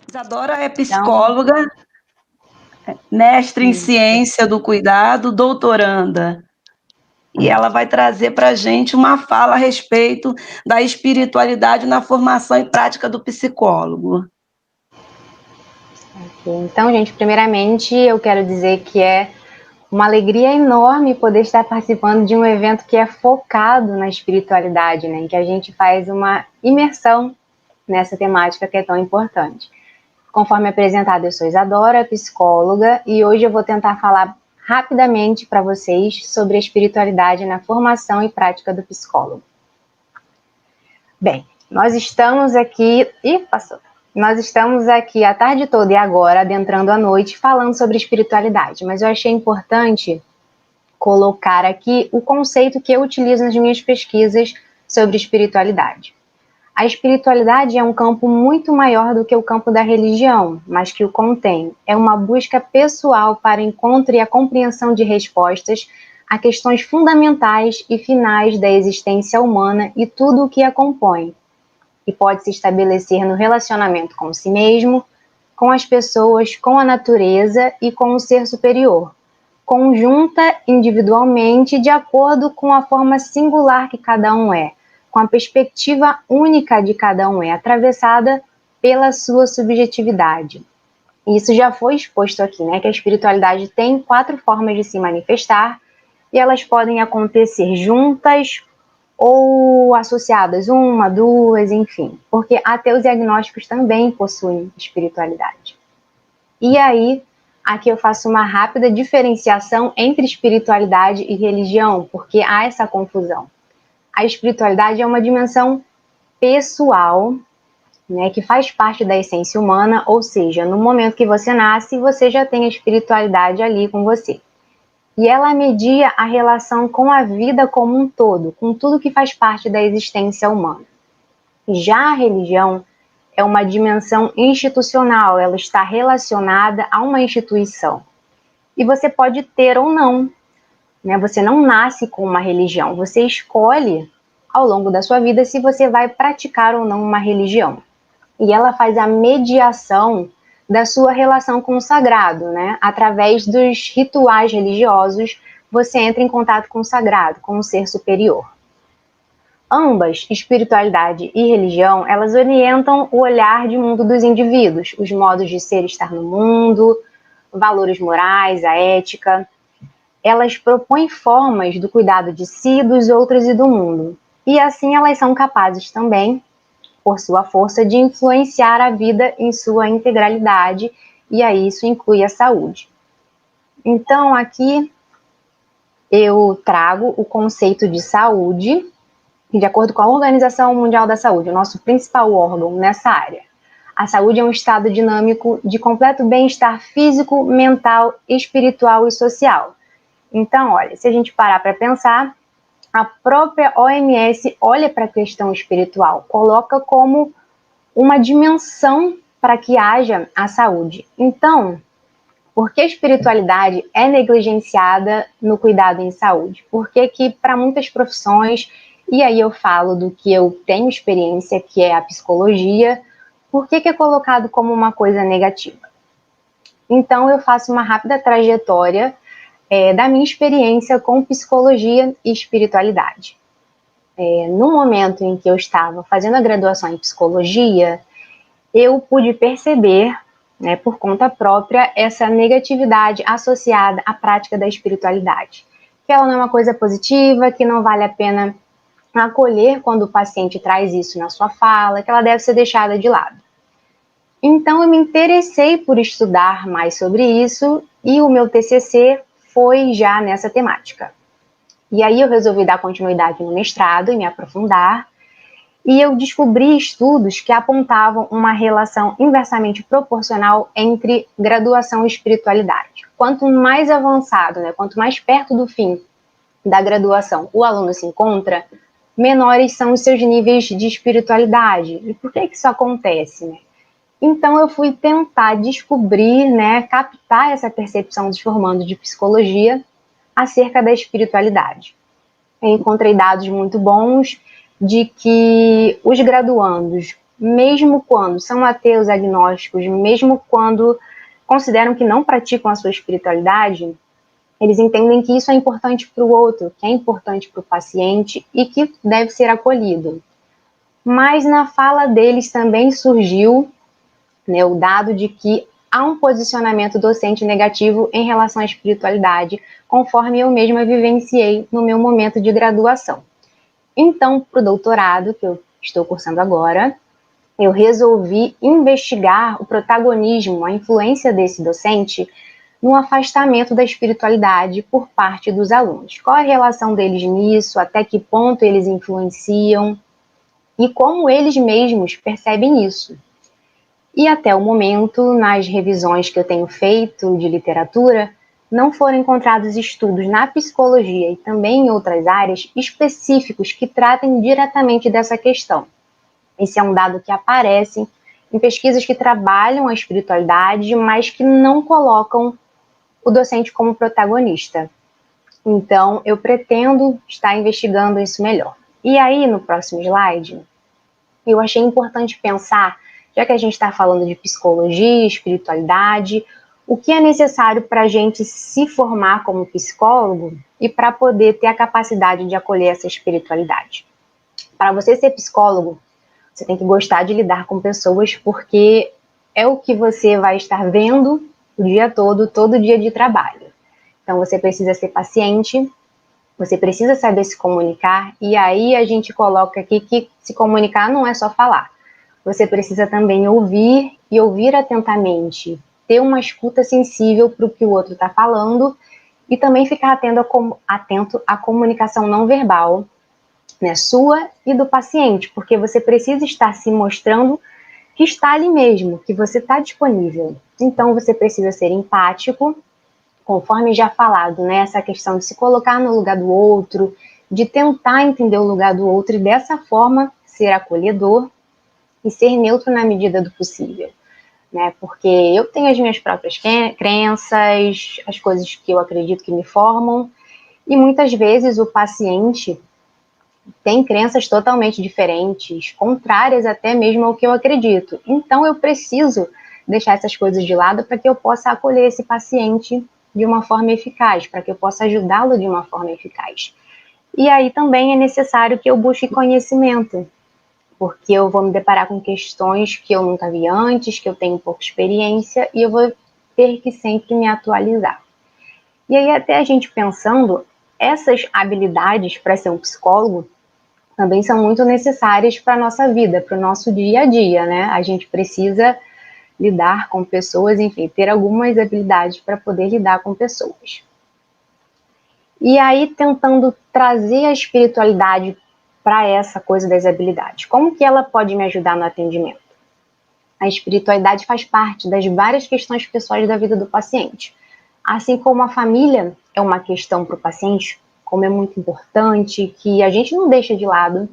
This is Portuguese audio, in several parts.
Isadora é Então, psicóloga, mestre em isso. ciência do cuidado, doutoranda. E ela vai trazer para a gente uma fala a respeito da espiritualidade na formação e prática do psicólogo. Então, gente, primeiramente eu quero dizer que é uma alegria enorme poder estar participando de um evento que é focado na espiritualidade, né? Em que a gente faz uma imersão nessa temática que é tão importante. Conforme apresentado, eu sou Isadora, psicóloga, e hoje eu vou tentar falar rapidamente para vocês sobre a espiritualidade na formação e prática do psicólogo. Bem, nós estamos aqui... Ih, passou! Nós estamos aqui a tarde toda e agora, adentrando a noite, falando sobre espiritualidade, mas eu achei importante colocar aqui o conceito que eu utilizo nas minhas pesquisas sobre espiritualidade. A espiritualidade é um campo muito maior do que o campo da religião, mas que o contém. É uma busca pessoal para encontro e a compreensão de respostas a questões fundamentais e finais da existência humana e tudo o que a compõe, e pode se estabelecer no relacionamento com si mesmo, com as pessoas, com a natureza e com o ser superior, conjunta individualmente de acordo com a forma singular que cada um é, com a perspectiva única de cada um é, atravessada pela sua subjetividade. Isso já foi exposto aqui, né? Que a espiritualidade tem 4 formas de se manifestar e elas podem acontecer juntas ou associadas, uma, duas, enfim, porque ateus e agnósticos também possuem espiritualidade. E aí, aqui eu faço uma rápida diferenciação entre espiritualidade e religião, porque há essa confusão. A espiritualidade é uma dimensão pessoal, né, que faz parte da essência humana, ou seja, no momento que você nasce, você já tem a espiritualidade ali com você. E ela media a relação com a vida como um todo, com tudo que faz parte da existência humana. Já a religião é uma dimensão institucional, ela está relacionada a uma instituição. E você pode ter ou não, né? Você não nasce com uma religião, você escolhe ao longo da sua vida se você vai praticar ou não uma religião. E ela faz a mediação da sua relação com o sagrado, né? Através dos rituais religiosos, você entra em contato com o sagrado, com o ser superior. Ambas, espiritualidade e religião, elas orientam o olhar de mundo dos indivíduos, os modos de ser e estar no mundo, valores morais, a ética. Elas propõem formas do cuidado de si, dos outros e do mundo. E assim elas são capazes também, por sua força, de influenciar a vida em sua integralidade, e aí isso inclui a saúde. Então, aqui eu trago o conceito de saúde, de acordo com a Organização Mundial da Saúde, o nosso principal órgão nessa área. A saúde é um estado dinâmico de completo bem-estar físico, mental, espiritual e social. Então, olha, se a gente parar para pensar, a própria OMS olha para a questão espiritual, coloca como uma dimensão para que haja a saúde. Então, por que a espiritualidade é negligenciada no cuidado em saúde? Por que para muitas profissões, e aí eu falo do que eu tenho experiência, que é a psicologia, por que é colocado como uma coisa negativa? Então, eu faço uma rápida trajetória da minha experiência com psicologia e espiritualidade. No momento em que eu estava fazendo a graduação em psicologia, eu pude perceber, né, por conta própria, essa negatividade associada à prática da espiritualidade. Que ela não é uma coisa positiva, que não vale a pena acolher quando o paciente traz isso na sua fala, que ela deve ser deixada de lado. Então, eu me interessei por estudar mais sobre isso e o meu TCC foi já nessa temática. E aí eu resolvi dar continuidade no mestrado e me aprofundar, e eu descobri estudos que apontavam uma relação inversamente proporcional entre graduação e espiritualidade. Quanto mais avançado, né, quanto mais perto do fim da graduação o aluno se encontra, menores são os seus níveis de espiritualidade. E por que isso acontece, né? Então eu fui tentar descobrir, né, captar essa percepção dos formandos de psicologia acerca da espiritualidade. Eu encontrei dados muito bons de que os graduandos mesmo quando são ateus, agnósticos, mesmo quando consideram que não praticam a sua espiritualidade, eles entendem que isso é importante para o outro, que é importante para o paciente e que deve ser acolhido. Mas na fala deles também surgiu, né, o dado de que há um posicionamento docente negativo em relação à espiritualidade, conforme eu mesma vivenciei no meu momento de graduação. Então, para o doutorado, que eu estou cursando agora, eu resolvi investigar o protagonismo, a influência desse docente no afastamento da espiritualidade por parte dos alunos. Qual a relação deles nisso, até que ponto eles influenciam e como eles mesmos percebem isso. E até o momento, nas revisões que eu tenho feito de literatura, não foram encontrados estudos na psicologia e também em outras áreas específicos que tratem diretamente dessa questão. Esse é um dado que aparece em pesquisas que trabalham a espiritualidade, mas que não colocam o docente como protagonista. Então, eu pretendo estar investigando isso melhor. E aí, no próximo slide, eu achei importante pensar, já que a gente está falando de psicologia, espiritualidade, o que é necessário para a gente se formar como psicólogo e para poder ter a capacidade de acolher essa espiritualidade. Para você ser psicólogo, você tem que gostar de lidar com pessoas, porque é o que você vai estar vendo o dia todo dia de trabalho. Então você precisa ser paciente, você precisa saber se comunicar, e aí a gente coloca aqui que se comunicar não é só falar. Você precisa também ouvir e ouvir atentamente, ter uma escuta sensível para o que o outro está falando e também ficar atento à comunicação não verbal, né, sua e do paciente, porque você precisa estar se mostrando que está ali mesmo, que você está disponível. Então você precisa ser empático, conforme já falado, né, essa questão de se colocar no lugar do outro, de tentar entender o lugar do outro e dessa forma ser acolhedor e ser neutro na medida do possível, né, porque eu tenho as minhas próprias crenças, as coisas que eu acredito que me formam, e muitas vezes o paciente tem crenças totalmente diferentes, contrárias até mesmo ao que eu acredito. Então eu preciso deixar essas coisas de lado para que eu possa acolher esse paciente de uma forma eficaz, para que eu possa ajudá-lo de uma forma eficaz. E aí também é necessário que eu busque conhecimento, porque eu vou me deparar com questões que eu nunca vi antes, que eu tenho pouca experiência, e eu vou ter que sempre me atualizar. E aí até a gente pensando, essas habilidades para ser um psicólogo também são muito necessárias para a nossa vida, para o nosso dia a dia, né? A gente precisa lidar com pessoas, enfim, ter algumas habilidades para poder lidar com pessoas. E aí, tentando trazer a espiritualidade para essa coisa das habilidades. Como que ela pode me ajudar no atendimento? A espiritualidade faz parte das várias questões pessoais da vida do paciente. Assim como a família é uma questão para o paciente, como é muito importante, que a gente não deixa de lado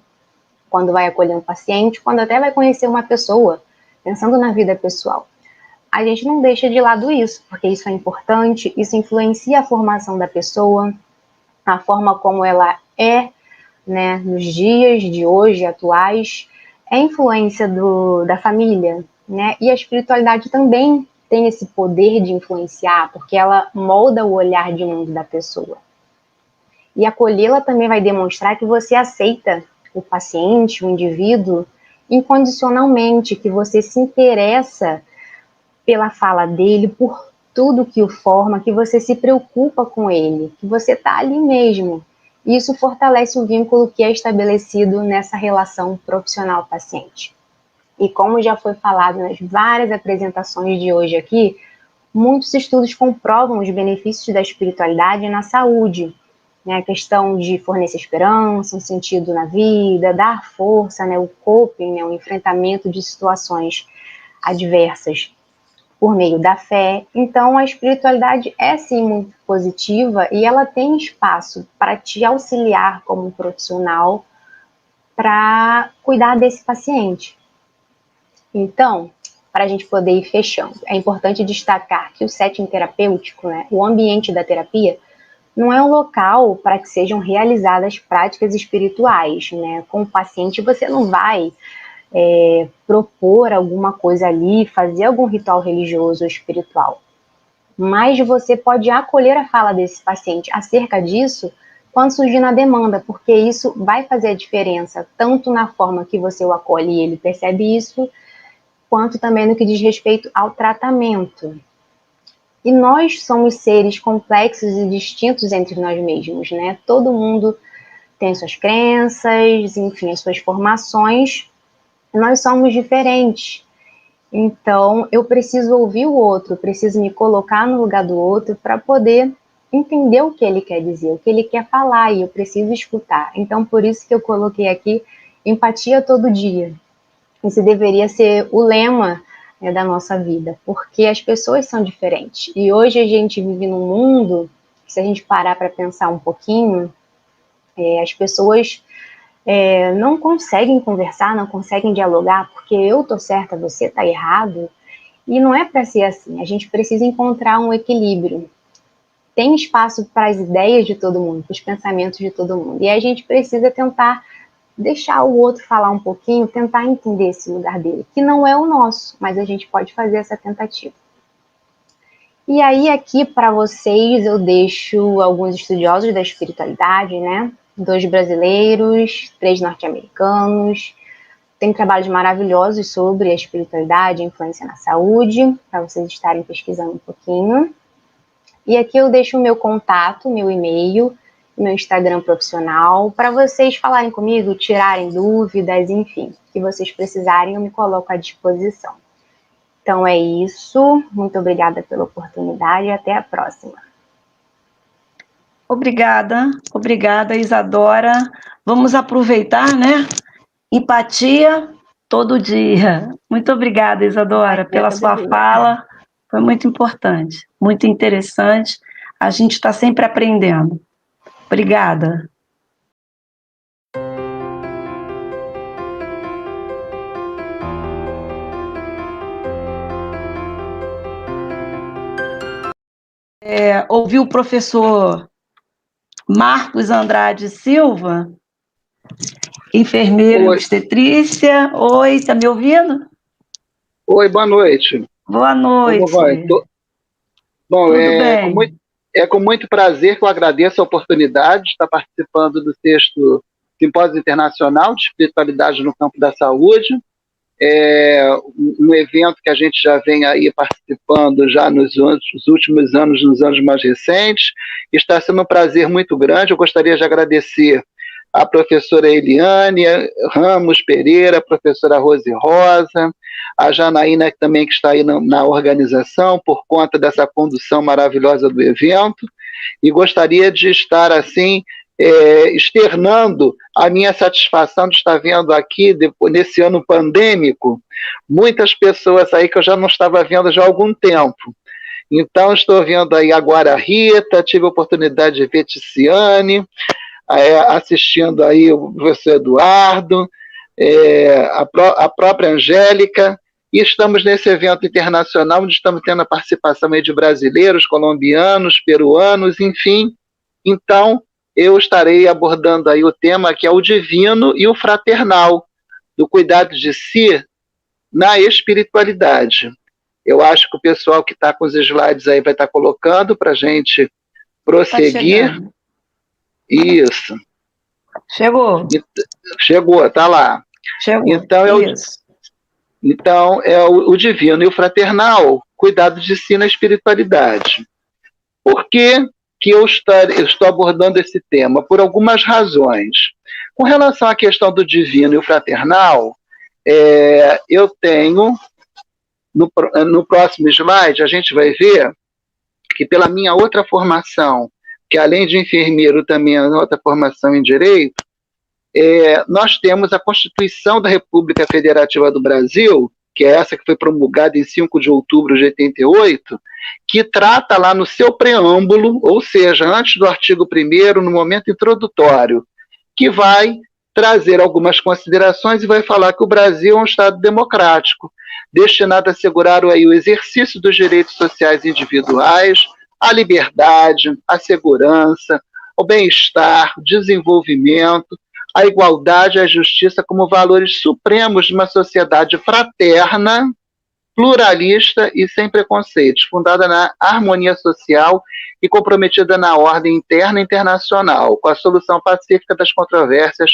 quando vai acolher um paciente, quando até vai conhecer uma pessoa, pensando na vida pessoal. A gente não deixa de lado isso, porque isso é importante, isso influencia a formação da pessoa, a forma como ela é, né, nos dias de hoje, atuais, é influência da família, né, e a espiritualidade também tem esse poder de influenciar, porque ela molda o olhar de mundo da pessoa. E acolhê-la também vai demonstrar que você aceita o paciente, o indivíduo, incondicionalmente, que você se interessa pela fala dele, por tudo que o forma, que você se preocupa com ele, que você está ali mesmo. E isso fortalece o vínculo que é estabelecido nessa relação profissional-paciente. E como já foi falado nas várias apresentações de hoje aqui, muitos estudos comprovam os benefícios da espiritualidade na saúde, né, a questão de fornecer esperança, um sentido na vida, dar força, né, o coping, né, o enfrentamento de situações adversas por meio da fé. Então, a espiritualidade é sim muito positiva e ela tem espaço para te auxiliar como profissional para cuidar desse paciente. Então, para a gente poder ir fechando, é importante destacar que o setting terapêutico, né, o ambiente da terapia, não é um local para que sejam realizadas práticas espirituais, né? Com o paciente você não vai propor alguma coisa ali, fazer algum ritual religioso ou espiritual. Mas você pode acolher a fala desse paciente acerca disso quando surgir na demanda, porque isso vai fazer a diferença, tanto na forma que você o acolhe e ele percebe isso, quanto também no que diz respeito ao tratamento. E nós somos seres complexos e distintos entre nós mesmos, né? Todo mundo tem suas crenças, enfim, as suas formações, nós somos diferentes. Então, eu preciso ouvir o outro, preciso me colocar no lugar do outro para poder entender o que ele quer dizer, o que ele quer falar, e eu preciso escutar. Então, por isso que eu coloquei aqui empatia todo dia. Esse deveria ser o lema, né, da nossa vida, porque as pessoas são diferentes. E hoje a gente vive num mundo, se a gente parar para pensar um pouquinho, as pessoas não conseguem conversar, não conseguem dialogar, porque eu tô certa, você tá errado, e não é para ser assim. A gente precisa encontrar um equilíbrio. Tem espaço para as ideias de todo mundo, para os pensamentos de todo mundo, e a gente precisa tentar deixar o outro falar um pouquinho, tentar entender esse lugar dele, que não é o nosso, mas a gente pode fazer essa tentativa. E aí aqui para vocês eu deixo alguns estudiosos da espiritualidade, né? 2 brasileiros, 3 norte-americanos. Tem trabalhos maravilhosos sobre a espiritualidade, a influência na saúde, para vocês estarem pesquisando um pouquinho. E aqui eu deixo o meu contato, meu e-mail, meu Instagram profissional, para vocês falarem comigo, tirarem dúvidas, enfim, que vocês precisarem, eu me coloco à disposição. Então é isso, muito obrigada pela oportunidade e até a próxima. Obrigada, Isadora. Vamos aproveitar, né? Empatia todo dia. Muito obrigada, Isadora, pela sua fala. Foi muito importante, muito interessante. A gente está sempre aprendendo. Obrigada. Ouvi o professor Marcos Andrade Silva, enfermeiro obstetrícia. Oi, está me ouvindo? Oi, boa noite. Boa noite. Como vai? Bom, com muito prazer que eu agradeço a oportunidade de estar participando do 6º Simpósio Internacional de Espiritualidade no Campo da Saúde. Um evento que a gente já vem aí participando já nos últimos anos, nos anos mais recentes. Está sendo um prazer muito grande. Eu gostaria de agradecer a professora Eliane Ramos Pereira, a professora Rose Rosa, a Janaína também, que está aí na organização, por conta dessa condução maravilhosa do evento, e gostaria de estar, assim, externando a minha satisfação de estar vendo aqui, nesse ano pandêmico, muitas pessoas aí que eu já não estava vendo já há algum tempo. Então, estou vendo aí agora a Rita, tive a oportunidade de ver Ticiane, assistindo aí o professor Eduardo, a própria Angélica, e estamos nesse evento internacional, onde estamos tendo a participação aí de brasileiros, colombianos, peruanos, enfim. Então, eu estarei abordando aí o tema que é o divino e o fraternal, do cuidado de si na espiritualidade. Eu acho que o pessoal que está com os slides aí vai estar colocando para a gente prosseguir. Tá. Isso. Chegou, tá lá. Chegou. Então é o divino e o fraternal, cuidado de si na espiritualidade. Por que eu estou abordando esse tema? Por algumas razões. Com relação à questão do divino e o fraternal, eu tenho, no próximo slide, a gente vai ver que pela minha outra formação, que além de enfermeiro também é outra formação em Direito, nós temos a Constituição da República Federativa do Brasil, que é essa que foi promulgada em 5 de outubro de 88, que trata lá no seu preâmbulo, ou seja, antes do artigo 1º, no momento introdutório, que vai trazer algumas considerações e vai falar que o Brasil é um Estado democrático, destinado a assegurar o exercício dos direitos sociais individuais, a liberdade, a segurança, o bem-estar, o desenvolvimento, a igualdade e a justiça como valores supremos de uma sociedade fraterna, pluralista e sem preconceitos, fundada na harmonia social e comprometida na ordem interna e internacional, com a solução pacífica das controvérsias.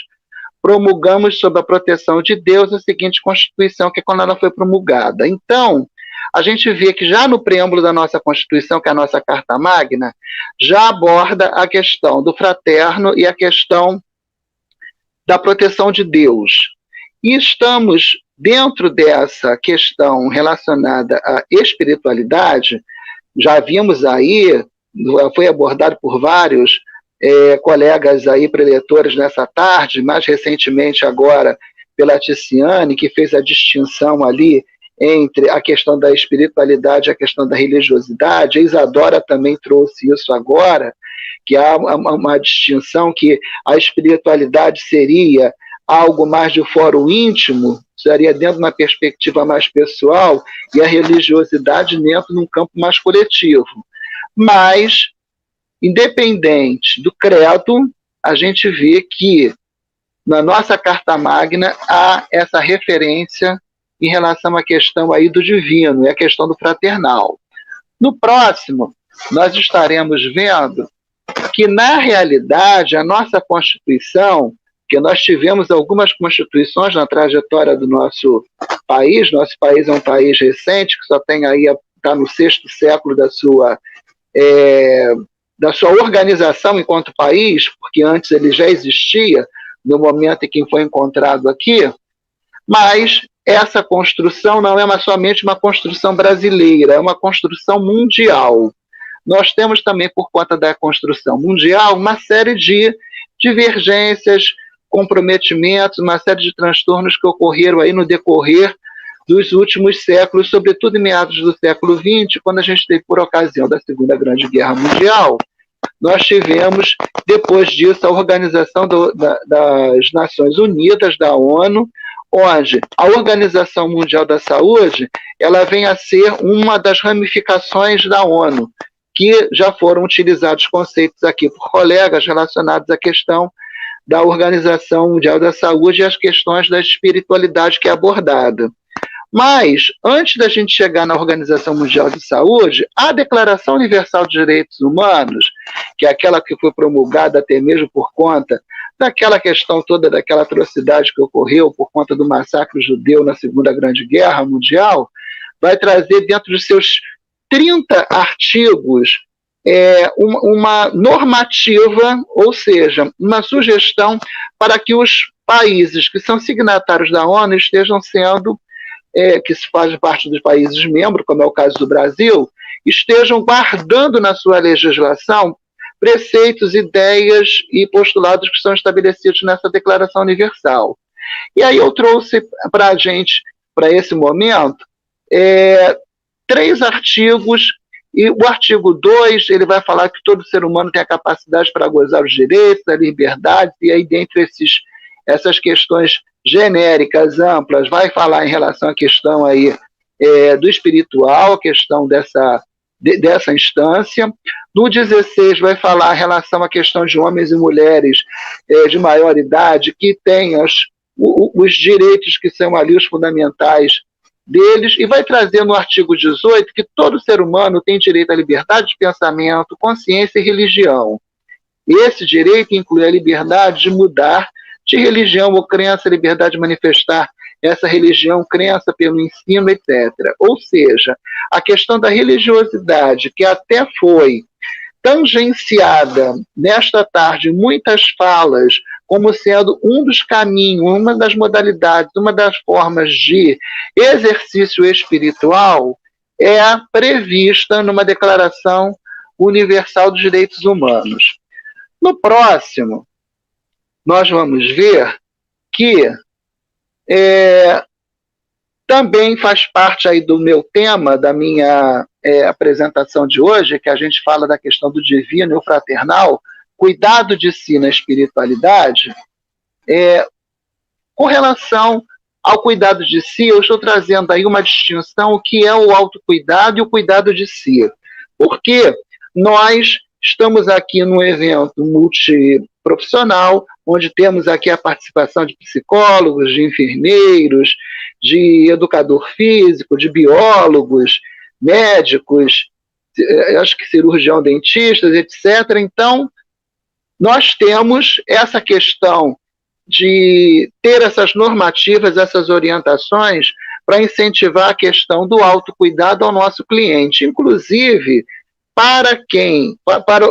Promulgamos sob a proteção de Deus a seguinte Constituição, que é quando ela foi promulgada. Então, a gente vê que já no preâmbulo da nossa Constituição, que é a nossa Carta Magna, já aborda a questão do fraterno e a questão da proteção de Deus. E estamos dentro dessa questão relacionada à espiritualidade, já vimos aí, foi abordado por vários colegas aí preletores nessa tarde, mais recentemente agora pela Ticiane, que fez a distinção ali entre a questão da espiritualidade e a questão da religiosidade. A Isadora também trouxe isso agora, que há uma distinção que a espiritualidade seria algo mais de fórum íntimo, seria dentro de uma perspectiva mais pessoal, e a religiosidade dentro de um campo mais coletivo. Mas, independente do credo, a gente vê que na nossa Carta Magna há essa referência em relação à questão aí do divino e a questão do fraternal. No próximo, nós estaremos vendo que, na realidade, a nossa Constituição, que nós tivemos algumas constituições na trajetória do nosso país é um país recente, que só tem aí, está no 6º século da sua organização enquanto país, porque antes ele já existia, no momento em que foi encontrado aqui, mas essa construção não é somente uma construção brasileira, é uma construção mundial. Nós temos também, por conta da construção mundial, uma série de divergências, comprometimentos, uma série de transtornos que ocorreram aí no decorrer dos últimos séculos, sobretudo em meados do século XX, quando a gente teve, por ocasião da Segunda Grande Guerra Mundial, nós tivemos, depois disso, a Organização das Nações Unidas, da ONU, onde a Organização Mundial da Saúde ela vem a ser uma das ramificações da ONU, que já foram utilizados conceitos aqui por colegas relacionados à questão da Organização Mundial da Saúde e as questões da espiritualidade que é abordada. Mas, antes da gente chegar na Organização Mundial de Saúde, a Declaração Universal de Direitos Humanos, que é aquela que foi promulgada até mesmo por conta daquela questão toda, daquela atrocidade que ocorreu por conta do massacre judeu na Segunda Grande Guerra Mundial, vai trazer dentro de seus 30 artigos uma normativa, ou seja, uma sugestão para que os países que são signatários da ONU estejam sendo, que fazem parte dos países membros, como é o caso do Brasil, estejam guardando na sua legislação preceitos, ideias e postulados que são estabelecidos nessa Declaração Universal. E aí eu trouxe para a gente, para esse momento, 3 artigos, e o artigo 2, ele vai falar que todo ser humano tem a capacidade para gozar os direitos, a liberdade, e aí dentre essas questões genéricas, amplas, vai falar em relação à questão aí, do espiritual, a questão dessa instância. No 16 vai falar em relação à questão de homens e mulheres de maior idade, que têm os direitos que são ali os fundamentais deles, e vai trazer no artigo 18 que todo ser humano tem direito à liberdade de pensamento, consciência e religião. Esse direito inclui a liberdade de mudar de religião ou crença, a liberdade de manifestar essa religião, crença pelo ensino, etc. Ou seja, a questão da religiosidade, que até foi tangenciada nesta tarde em muitas falas, como sendo um dos caminhos, uma das modalidades, uma das formas de exercício espiritual, é prevista numa Declaração Universal dos Direitos Humanos. No próximo, nós vamos ver que também faz parte aí do meu tema, da minha apresentação de hoje, que a gente fala da questão do divino e o fraternal, cuidado de si na espiritualidade. Com relação ao cuidado de si, eu estou trazendo aí uma distinção, o que é o autocuidado e o cuidado de si. Porque nós Estamos aqui num evento multiprofissional, onde temos aqui a participação de psicólogos, de enfermeiros, de educador físico, de biólogos, médicos, acho que cirurgião, dentistas, etc. Então, nós temos essa questão de ter essas normativas, essas orientações para incentivar a questão do autocuidado ao nosso cliente. Inclusive, para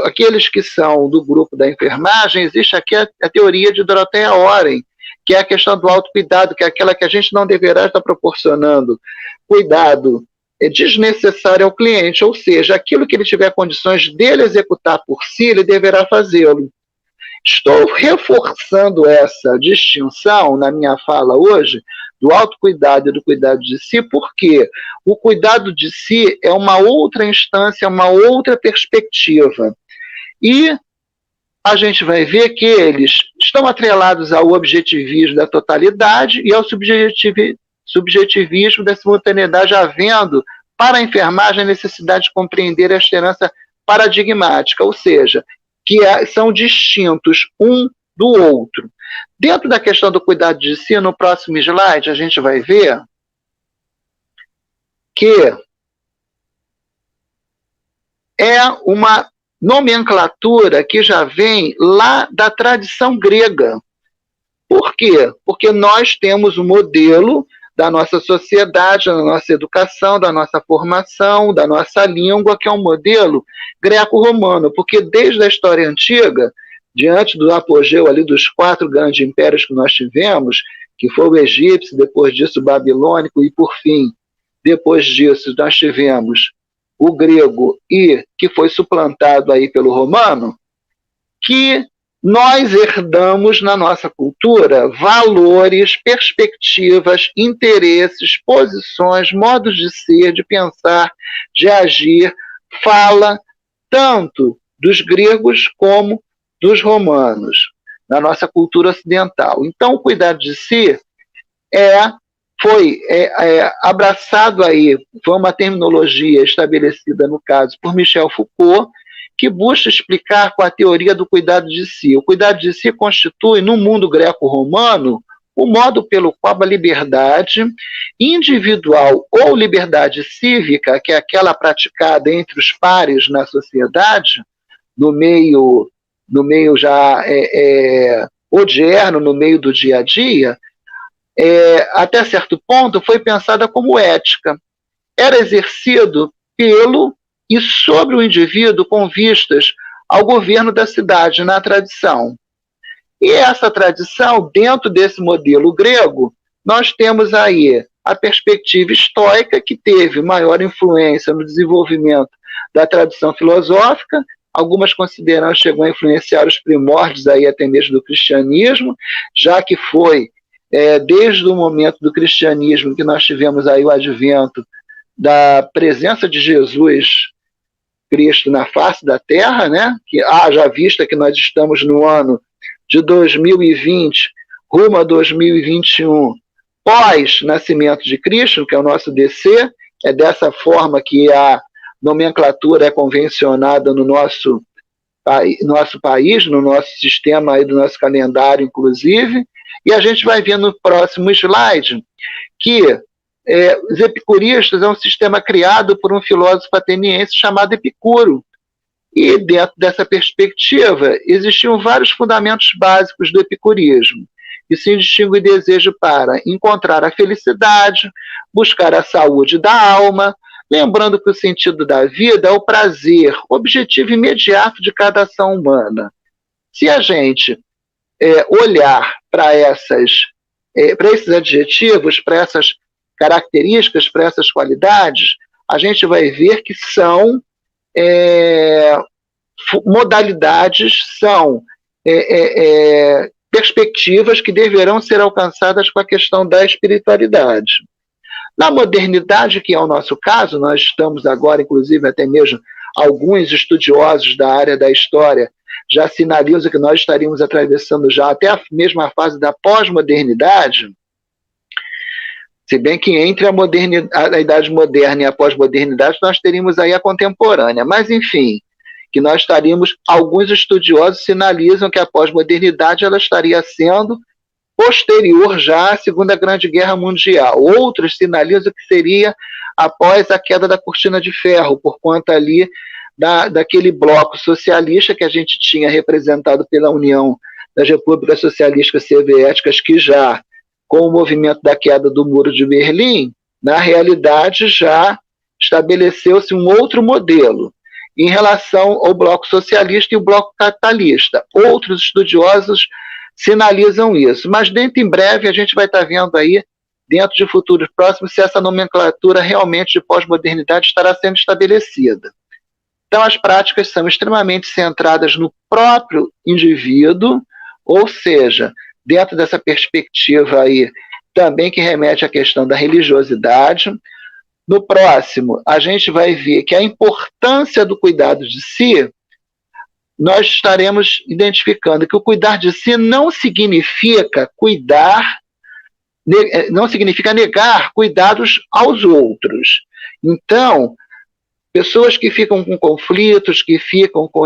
aqueles que são do grupo da enfermagem, existe aqui a teoria de Dorothea Oren, que é a questão do autocuidado, que é aquela que a gente não deverá estar proporcionando cuidado desnecessário ao cliente, ou seja, aquilo que ele tiver condições dele executar por si, ele deverá fazê-lo. Estou reforçando essa distinção na minha fala hoje do autocuidado e do cuidado de si, porque o cuidado de si é uma outra instância, uma outra perspectiva. E a gente vai ver que eles estão atrelados ao objetivismo da totalidade e ao subjetivismo da simultaneidade, havendo para a enfermagem a necessidade de compreender esta herança paradigmática, ou seja, que são distintos um do outro. Dentro da questão do cuidado de si, no próximo slide, a gente vai ver que é uma nomenclatura que já vem lá da tradição grega. Por quê? Porque nós temos um modelo da nossa sociedade, da nossa educação, da nossa formação, da nossa língua, que é um modelo greco-romano, porque desde a história antiga, diante do apogeu ali dos 4 grandes impérios que nós tivemos, que foi o egípcio, depois disso o babilônico, e por fim, depois disso nós tivemos o grego, e que foi suplantado aí pelo romano, que nós herdamos na nossa cultura valores, perspectivas, interesses, posições, modos de ser, de pensar, de agir, fala, tanto dos gregos como dos romanos, na nossa cultura ocidental. Então, o cuidado de si foi abraçado aí, foi uma terminologia estabelecida, no caso, por Michel Foucault, que busca explicar com a teoria do cuidado de si. O cuidado de si constitui, no mundo greco-romano, o modo pelo qual a liberdade individual ou liberdade cívica, que é aquela praticada entre os pares na sociedade, no meio já odierno, no meio do dia a dia, até certo ponto foi pensada como ética. Era exercido pelo e sobre o indivíduo com vistas ao governo da cidade, na tradição. E essa tradição, dentro desse modelo grego, nós temos aí a perspectiva estoica, que teve maior influência no desenvolvimento da tradição filosófica, algumas considerando chegou a influenciar os primórdios aí até mesmo do cristianismo, já que foi desde o momento do cristianismo que nós tivemos aí o advento da presença de Jesus Cristo na face da Terra, né? Que haja vista que nós estamos no ano de 2020, rumo a 2021, pós-nascimento de Cristo, que é o nosso DC, é dessa forma que a nomenclatura é convencionada no nosso país, no nosso sistema aí do nosso calendário, inclusive, e a gente vai ver no próximo slide que os epicuristas é um sistema criado por um filósofo ateniense chamado Epicuro. E dentro dessa perspectiva, existiam vários fundamentos básicos do epicurismo, que se distingue o desejo para encontrar a felicidade, buscar a saúde da alma, lembrando que o sentido da vida é o prazer, objetivo imediato de cada ação humana. Se a gente olhar para esses adjetivos, para essas características, para essas qualidades, a gente vai ver que são modalidades, são perspectivas que deverão ser alcançadas com a questão da espiritualidade. Na modernidade, que é o nosso caso, nós estamos agora, inclusive, até mesmo alguns estudiosos da área da história já sinalizam que nós estaríamos atravessando já até a mesma fase da pós-modernidade, se bem que entre a Idade Moderna e a pós-modernidade nós teríamos aí a contemporânea. Mas, enfim, que nós estaríamos, alguns estudiosos sinalizam que a pós-modernidade ela estaria sendo posterior já à Segunda Grande Guerra Mundial. Outros sinalizam que seria após a queda da cortina de ferro, por conta ali daquele bloco socialista que a gente tinha representado pela União das Repúblicas Socialistas Soviéticas, que já, com o movimento da queda do Muro de Berlim, na realidade já estabeleceu-se um outro modelo em relação ao bloco socialista e o bloco capitalista. Outros estudiosos sinalizam isso, mas dentro em breve a gente vai estar vendo aí, dentro de futuros próximos, se essa nomenclatura realmente de pós-modernidade estará sendo estabelecida. Então as práticas são extremamente centradas no próprio indivíduo, ou seja, dentro dessa perspectiva aí, também que remete à questão da religiosidade. No próximo, a gente vai ver que a importância do cuidado de si, nós estaremos identificando que o cuidar de si não significa não significa negar cuidados aos outros. Então, pessoas que ficam com conflitos, que ficam com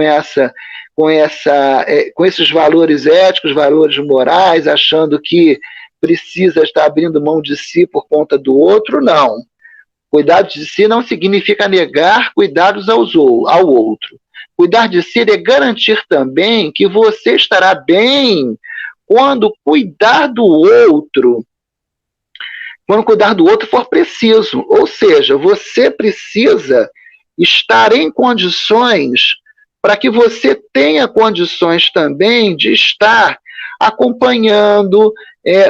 esses valores éticos, valores morais, achando que precisa estar abrindo mão de si por conta do outro, não. Cuidar de si não significa negar cuidados ao outro. Cuidar de si é garantir também que você estará bem quando cuidar do outro for preciso. Ou seja, você precisa estar em condições para que você tenha condições também de estar acompanhando,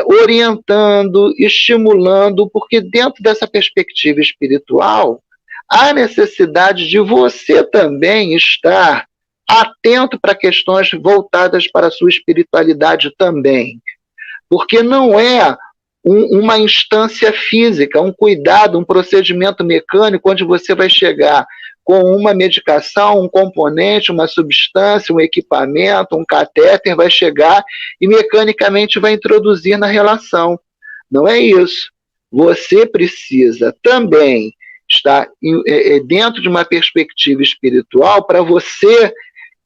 orientando, estimulando, porque dentro dessa perspectiva espiritual, há necessidade de você também estar atento para questões voltadas para a sua espiritualidade também. Porque não é uma instância física, um cuidado, um procedimento mecânico onde você vai chegar com uma medicação, um componente, uma substância, um equipamento, um catéter, vai chegar e mecanicamente vai introduzir na relação. Não é isso. Você precisa também estar dentro de uma perspectiva espiritual para você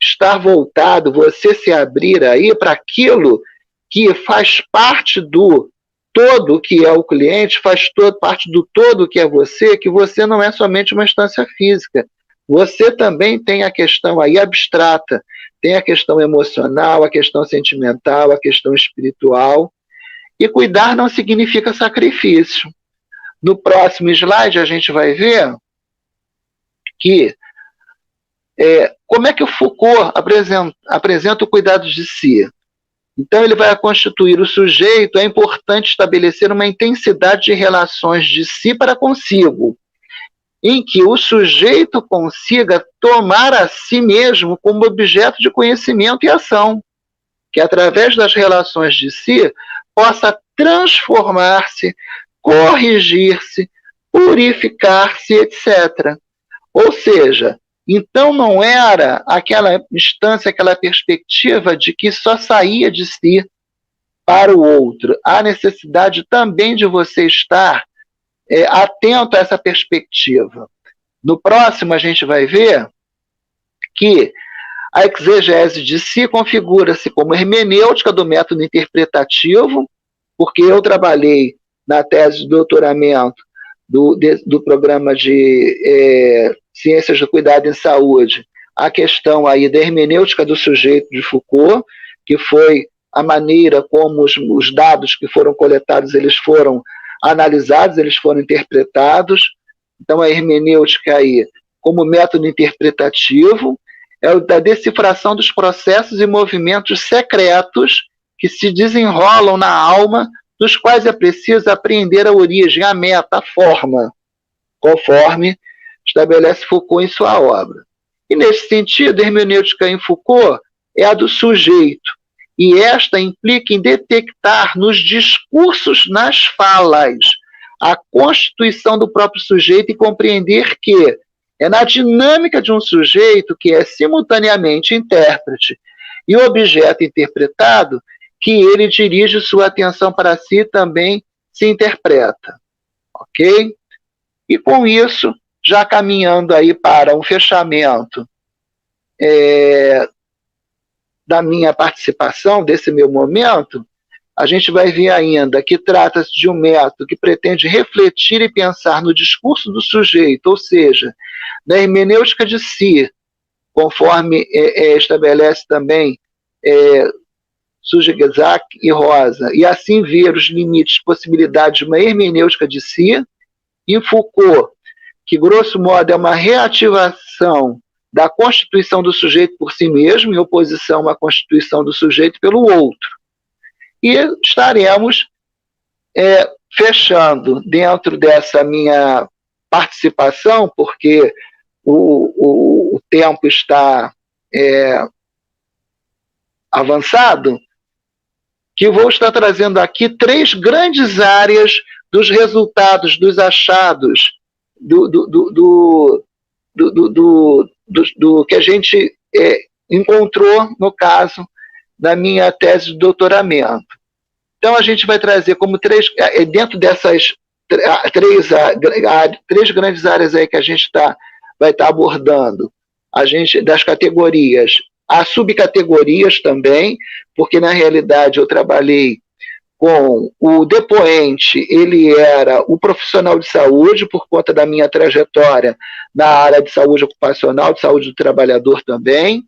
estar voltado, você se abrir aí para aquilo que faz parte do todo que é o cliente, faz parte do todo que é você, que você não é somente uma instância física. Você também tem a questão aí abstrata, tem a questão emocional, a questão sentimental, a questão espiritual. E cuidar não significa sacrifício. No próximo slide a gente vai ver que como é que o Foucault apresenta o cuidado de si. Então ele vai constituir o sujeito, é importante estabelecer uma intensidade de relações de si para consigo, em que o sujeito consiga tomar a si mesmo como objeto de conhecimento e ação, que através das relações de si possa transformar-se, corrigir-se, purificar-se, etc. Ou seja, então não era aquela instância, aquela perspectiva de que só saía de si para o outro. Há necessidade também de você estar atento a essa perspectiva. No próximo a gente vai ver que a exegese de si configura-se como hermenêutica do método interpretativo, porque eu trabalhei na tese de doutoramento do programa de Ciências do Cuidado em Saúde, a questão aí da hermenêutica do sujeito de Foucault, que foi a maneira como os dados que foram coletados, eles foram analisados, eles foram interpretados. Então a hermenêutica aí, como método interpretativo, é o da decifração dos processos e movimentos secretos que se desenrolam na alma, dos quais é preciso apreender a origem, a meta, a forma, conforme estabelece Foucault em sua obra. E nesse sentido, a hermenêutica em Foucault é a do sujeito, e esta implica em detectar nos discursos, nas falas, a constituição do próprio sujeito e compreender que é na dinâmica de um sujeito que é simultaneamente intérprete e objeto interpretado que ele dirige sua atenção para si e também se interpreta. Ok? E com isso, já caminhando aí para um fechamento da minha participação, desse meu momento, a gente vai ver ainda que trata-se de um método que pretende refletir e pensar no discurso do sujeito, ou seja, na hermenêutica de si, conforme estabelece também Sujezak e Rosa, e assim ver os limites e possibilidades de uma hermenêutica de si. Em Foucault, que grosso modo é uma reativação da constituição do sujeito por si mesmo, em oposição à constituição do sujeito pelo outro. E estaremos fechando dentro dessa minha participação, porque o tempo está avançado, que vou estar trazendo aqui 3 grandes áreas dos resultados, dos achados, do que a gente encontrou no caso da minha tese de doutoramento. Então a gente vai trazer como 3, dentro dessas 3 grandes áreas aí que a gente vai estar abordando, das categorias, há subcategorias também, porque na realidade eu trabalhei com o depoente, ele era o profissional de saúde, por conta da minha trajetória na área de saúde ocupacional, de saúde do trabalhador também,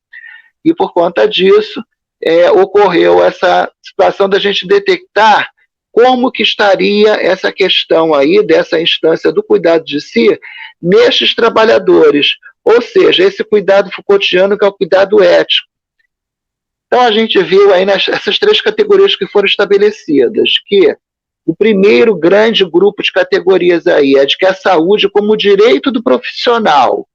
e por conta disso ocorreu essa situação da gente detectar como que estaria essa questão aí, dessa instância do cuidado de si, nestes trabalhadores, ou seja, esse cuidado Foucaultiano que é o cuidado ético. Então a gente viu aí essas 3 categorias que foram estabelecidas, que o primeiro grande grupo de categorias aí é de que a saúde como direito do profissional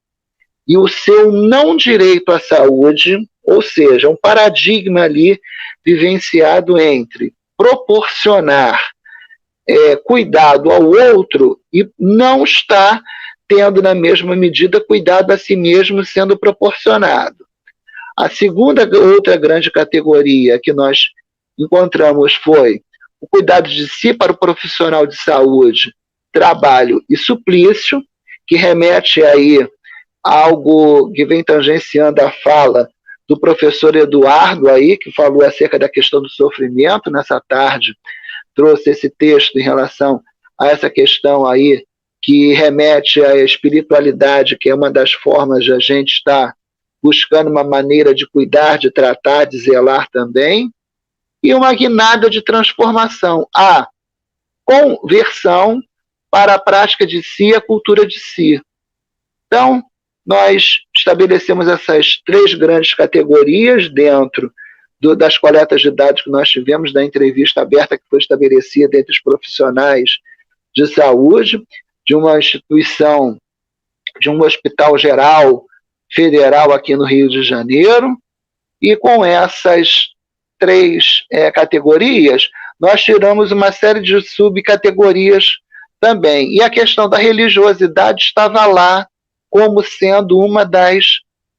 e o seu não direito à saúde, ou seja, um paradigma ali vivenciado entre proporcionar cuidado ao outro e não estar tendo na mesma medida cuidado a si mesmo sendo proporcionado. A segunda outra grande categoria que nós encontramos foi o cuidado de si para o profissional de saúde, trabalho e suplício, que remete aí a algo que vem tangenciando a fala do professor Eduardo aí, que falou acerca da questão do sofrimento nessa tarde, trouxe esse texto em relação a essa questão aí, que remete à espiritualidade, que é uma das formas de a gente estar buscando uma maneira de cuidar, de tratar, de zelar também, e uma guinada de transformação, a conversão para a prática de si, a cultura de si. Então, nós estabelecemos essas 3 grandes categorias dentro das coletas de dados que nós tivemos da entrevista aberta que foi estabelecida entre os profissionais de saúde, de uma instituição, de um hospital geral federal aqui no Rio de Janeiro, e com essas 3 categorias, nós tiramos uma série de subcategorias também. E a questão da religiosidade estava lá como sendo uma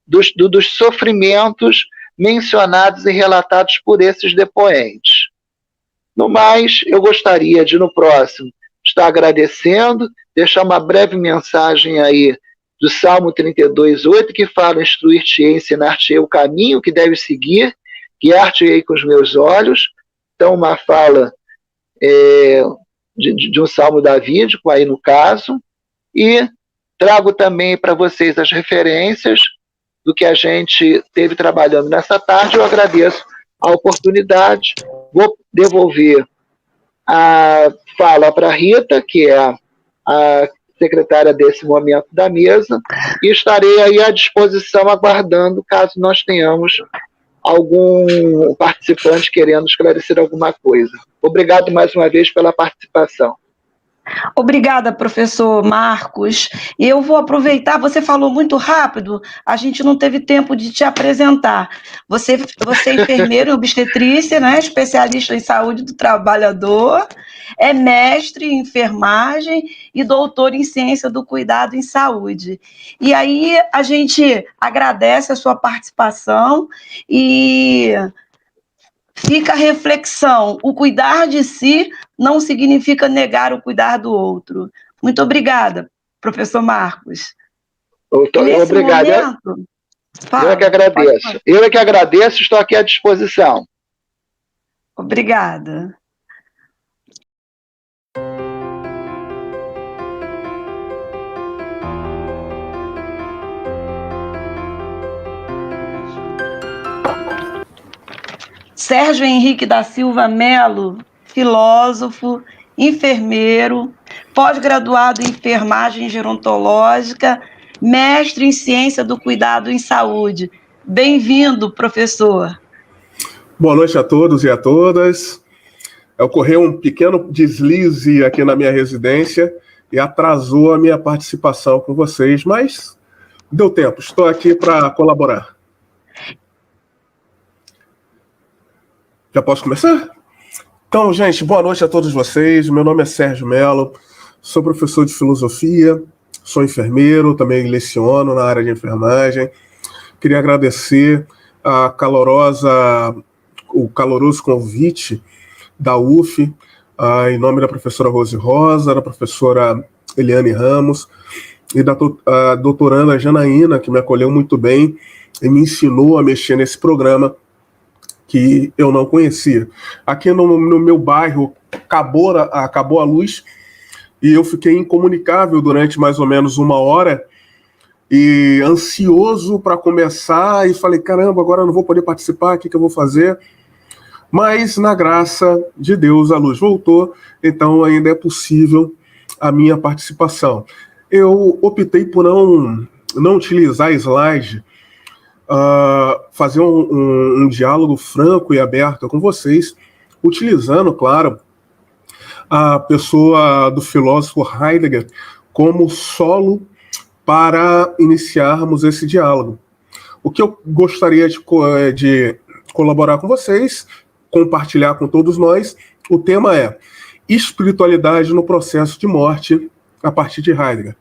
dos sofrimentos mencionados e relatados por esses depoentes. No mais, eu gostaria de, no próximo, estar agradecendo, deixar uma breve mensagem aí do Salmo 32:8, que fala: instruir-te-ei, ensinar-te-ei o caminho que deves seguir, guiar-te-ei com os meus olhos. Então, uma fala de um salmo davídico, aí no caso, e trago também para vocês as referências do que a gente teve trabalhando nessa tarde. Eu agradeço a oportunidade, vou devolver a fala para a Rita, que é a secretária desse momento da mesa, e estarei aí à disposição aguardando, caso nós tenhamos algum participante querendo esclarecer alguma coisa. Obrigado mais uma vez pela participação. Obrigada, professor Marcos. E eu vou aproveitar, você falou muito rápido, a gente não teve tempo de te apresentar. Você é enfermeiro em obstetrícia, né? Especialista em saúde do trabalhador, é mestre em enfermagem e doutor em ciência do cuidado em saúde. E aí a gente agradece a sua participação e fica a reflexão: o cuidar de si não significa negar o cuidar do outro. Muito obrigada, professor Marcos. Obrigado. Fala, eu é que agradeço. Eu é que agradeço, estou aqui à disposição. Obrigada. Sérgio Henrique da Silva Melo, filósofo, enfermeiro, pós-graduado em enfermagem gerontológica, mestre em ciência do cuidado em saúde. Bem-vindo, professor. Boa noite a todos e a todas. Ocorreu um pequeno deslize aqui na minha residência e atrasou a minha participação com vocês, mas deu tempo, estou aqui para colaborar. Já posso começar? Então, gente, boa noite a todos vocês. Meu nome é Sérgio Melo, sou professor de filosofia, sou enfermeiro, também leciono na área de enfermagem. Queria agradecer o caloroso convite da UF, em nome da professora Rose Rosa, da professora Eliane Ramos e da doutoranda Janaína, que me acolheu muito bem e me ensinou a mexer nesse programa que eu não conhecia. Aqui no meu bairro acabou a luz e eu fiquei incomunicável durante mais ou menos 1 hora e ansioso para começar, e falei, caramba, agora eu não vou poder participar, o que eu vou fazer? Mas, na graça de Deus, a luz voltou, então ainda é possível a minha participação. Eu optei por não utilizar slide, fazer um diálogo franco e aberto com vocês, utilizando, claro, a pessoa do filósofo Heidegger como solo para iniciarmos esse diálogo. O que eu gostaria de colaborar com vocês, compartilhar com todos nós, o tema é espiritualidade no processo de morte a partir de Heidegger.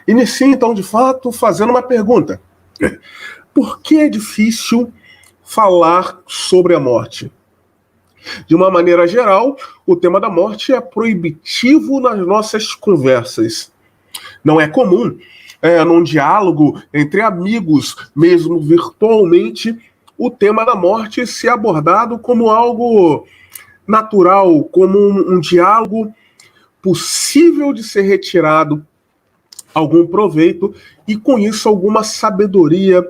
Inicie, então, de fato, fazendo uma pergunta. Por que é difícil falar sobre a morte? De uma maneira geral, o tema da morte é proibitivo nas nossas conversas. Não é comum, num diálogo entre amigos, mesmo virtualmente, o tema da morte ser abordado como algo natural, como um diálogo possível de ser retirado algum proveito e, com isso, alguma sabedoria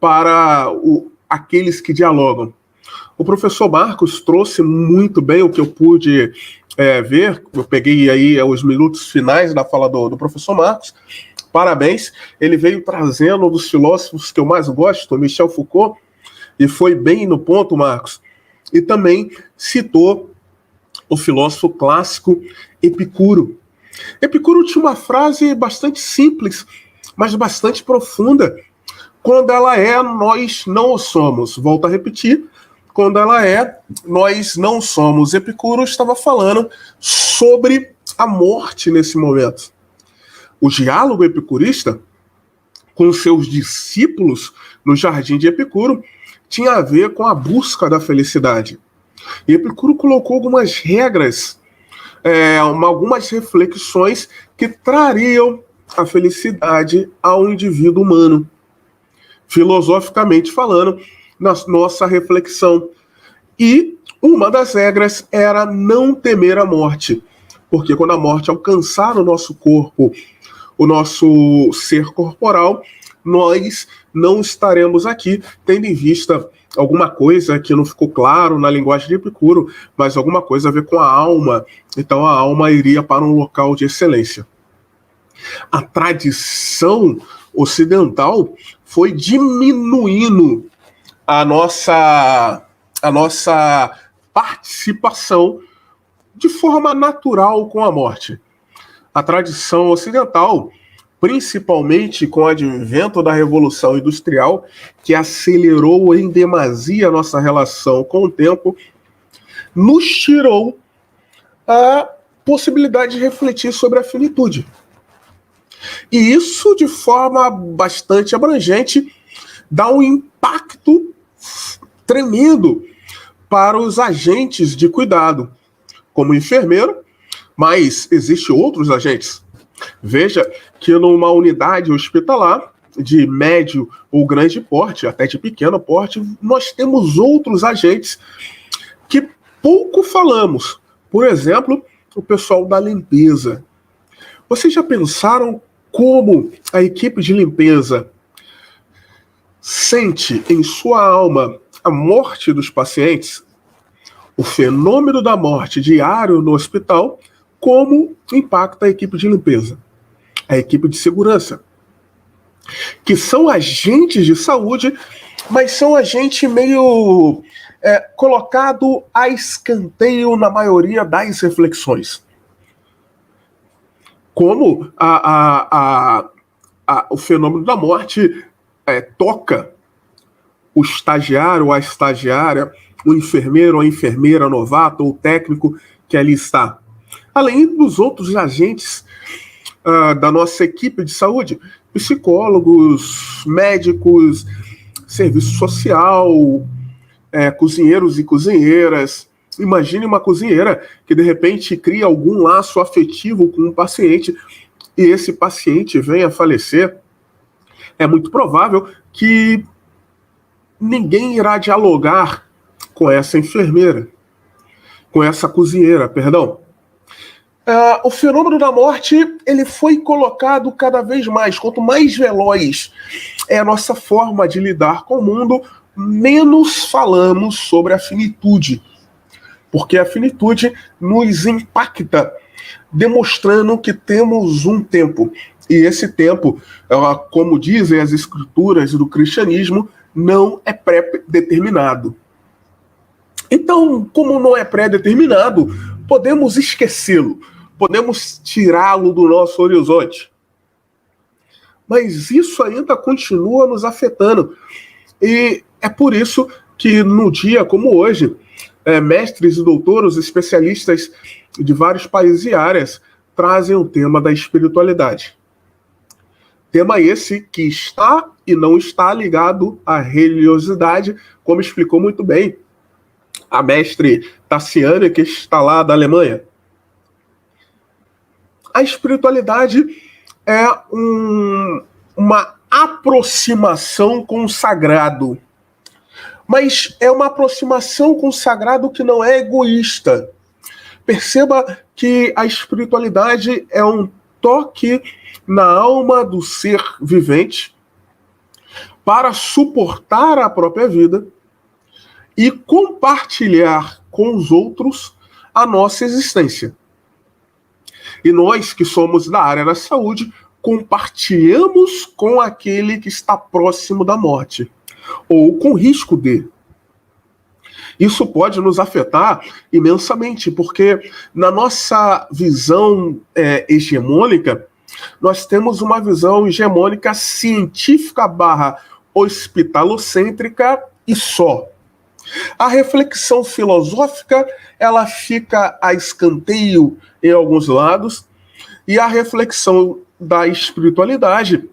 para aqueles que dialogam. O professor Marcos trouxe muito bem o que eu pude ver. Eu peguei aí os minutos finais da fala do professor Marcos. Parabéns. Ele veio trazendo um dos filósofos que eu mais gosto, Michel Foucault, e foi bem no ponto, Marcos. E também citou o filósofo clássico Epicuro. Epicuro tinha uma frase bastante simples, mas bastante profunda. Quando ela é, nós não o somos. Volto a repetir. Quando ela é, nós não somos. Epicuro estava falando sobre a morte nesse momento. O diálogo epicurista com seus discípulos no jardim de Epicuro tinha a ver com a busca da felicidade. E Epicuro colocou algumas regras, algumas reflexões que trariam a felicidade ao indivíduo humano. Filosoficamente falando, na nossa reflexão. E uma das regras era não temer a morte, porque quando a morte alcançar o nosso corpo, o nosso ser corporal, nós não estaremos aqui, tendo em vista alguma coisa que não ficou claro na linguagem de Epicuro, mas alguma coisa a ver com a alma. Então a alma iria para um local de excelência. A tradição ocidental foi diminuindo a nossa participação de forma natural com a morte. A tradição ocidental, principalmente com o advento da Revolução Industrial, que acelerou em demasia a nossa relação com o tempo, nos tirou a possibilidade de refletir sobre a finitude. E isso, de forma bastante abrangente, dá um impacto tremendo para os agentes de cuidado, como enfermeiro, mas existem outros agentes. Veja que numa unidade hospitalar, de médio ou grande porte, até de pequeno porte, nós temos outros agentes que pouco falamos. Por exemplo, o pessoal da limpeza. Vocês já pensaram como a equipe de limpeza sente em sua alma a morte dos pacientes? O fenômeno da morte diário no hospital, como impacta a equipe de limpeza? A equipe de segurança, que são agentes de saúde, mas são agentes meio colocado a escanteio na maioria das reflexões. Como o fenômeno da morte toca o estagiário ou a estagiária, o enfermeiro ou a enfermeira novato ou técnico que ali está. Além dos outros agentes da nossa equipe de saúde, psicólogos, médicos, serviço social, cozinheiros e cozinheiras. Imagine uma cozinheira que de repente cria algum laço afetivo com um paciente e esse paciente venha a falecer. É muito provável que ninguém irá dialogar com essa enfermeira, com essa cozinheira, perdão. O fenômeno da morte, ele foi colocado cada vez mais. Quanto mais veloz é a nossa forma de lidar com o mundo, menos falamos sobre a finitude. Porque a finitude nos impacta, demonstrando que temos um tempo. E esse tempo, como dizem as escrituras do cristianismo, não é pré-determinado. Então, como não é pré-determinado, podemos esquecê-lo, podemos tirá-lo do nosso horizonte. Mas isso ainda continua nos afetando. E é por isso que no dia como hoje, mestres e doutores, especialistas de vários países e áreas trazem o tema da espiritualidade. Tema esse que está e não está ligado à religiosidade, como explicou muito bem a mestre Tassiane, que está lá da Alemanha. A espiritualidade é uma aproximação com o sagrado. Mas é uma aproximação com o sagrado que não é egoísta. Perceba que a espiritualidade é um toque na alma do ser vivente para suportar a própria vida e compartilhar com os outros a nossa existência. E nós, que somos da área da saúde, compartilhamos com aquele que está próximo da morte, ou com risco de. Isso pode nos afetar imensamente, porque na nossa visão hegemônica, nós temos uma visão hegemônica científica / hospitalocêntrica e só. A reflexão filosófica, ela fica a escanteio em alguns lados, e a reflexão da espiritualidade,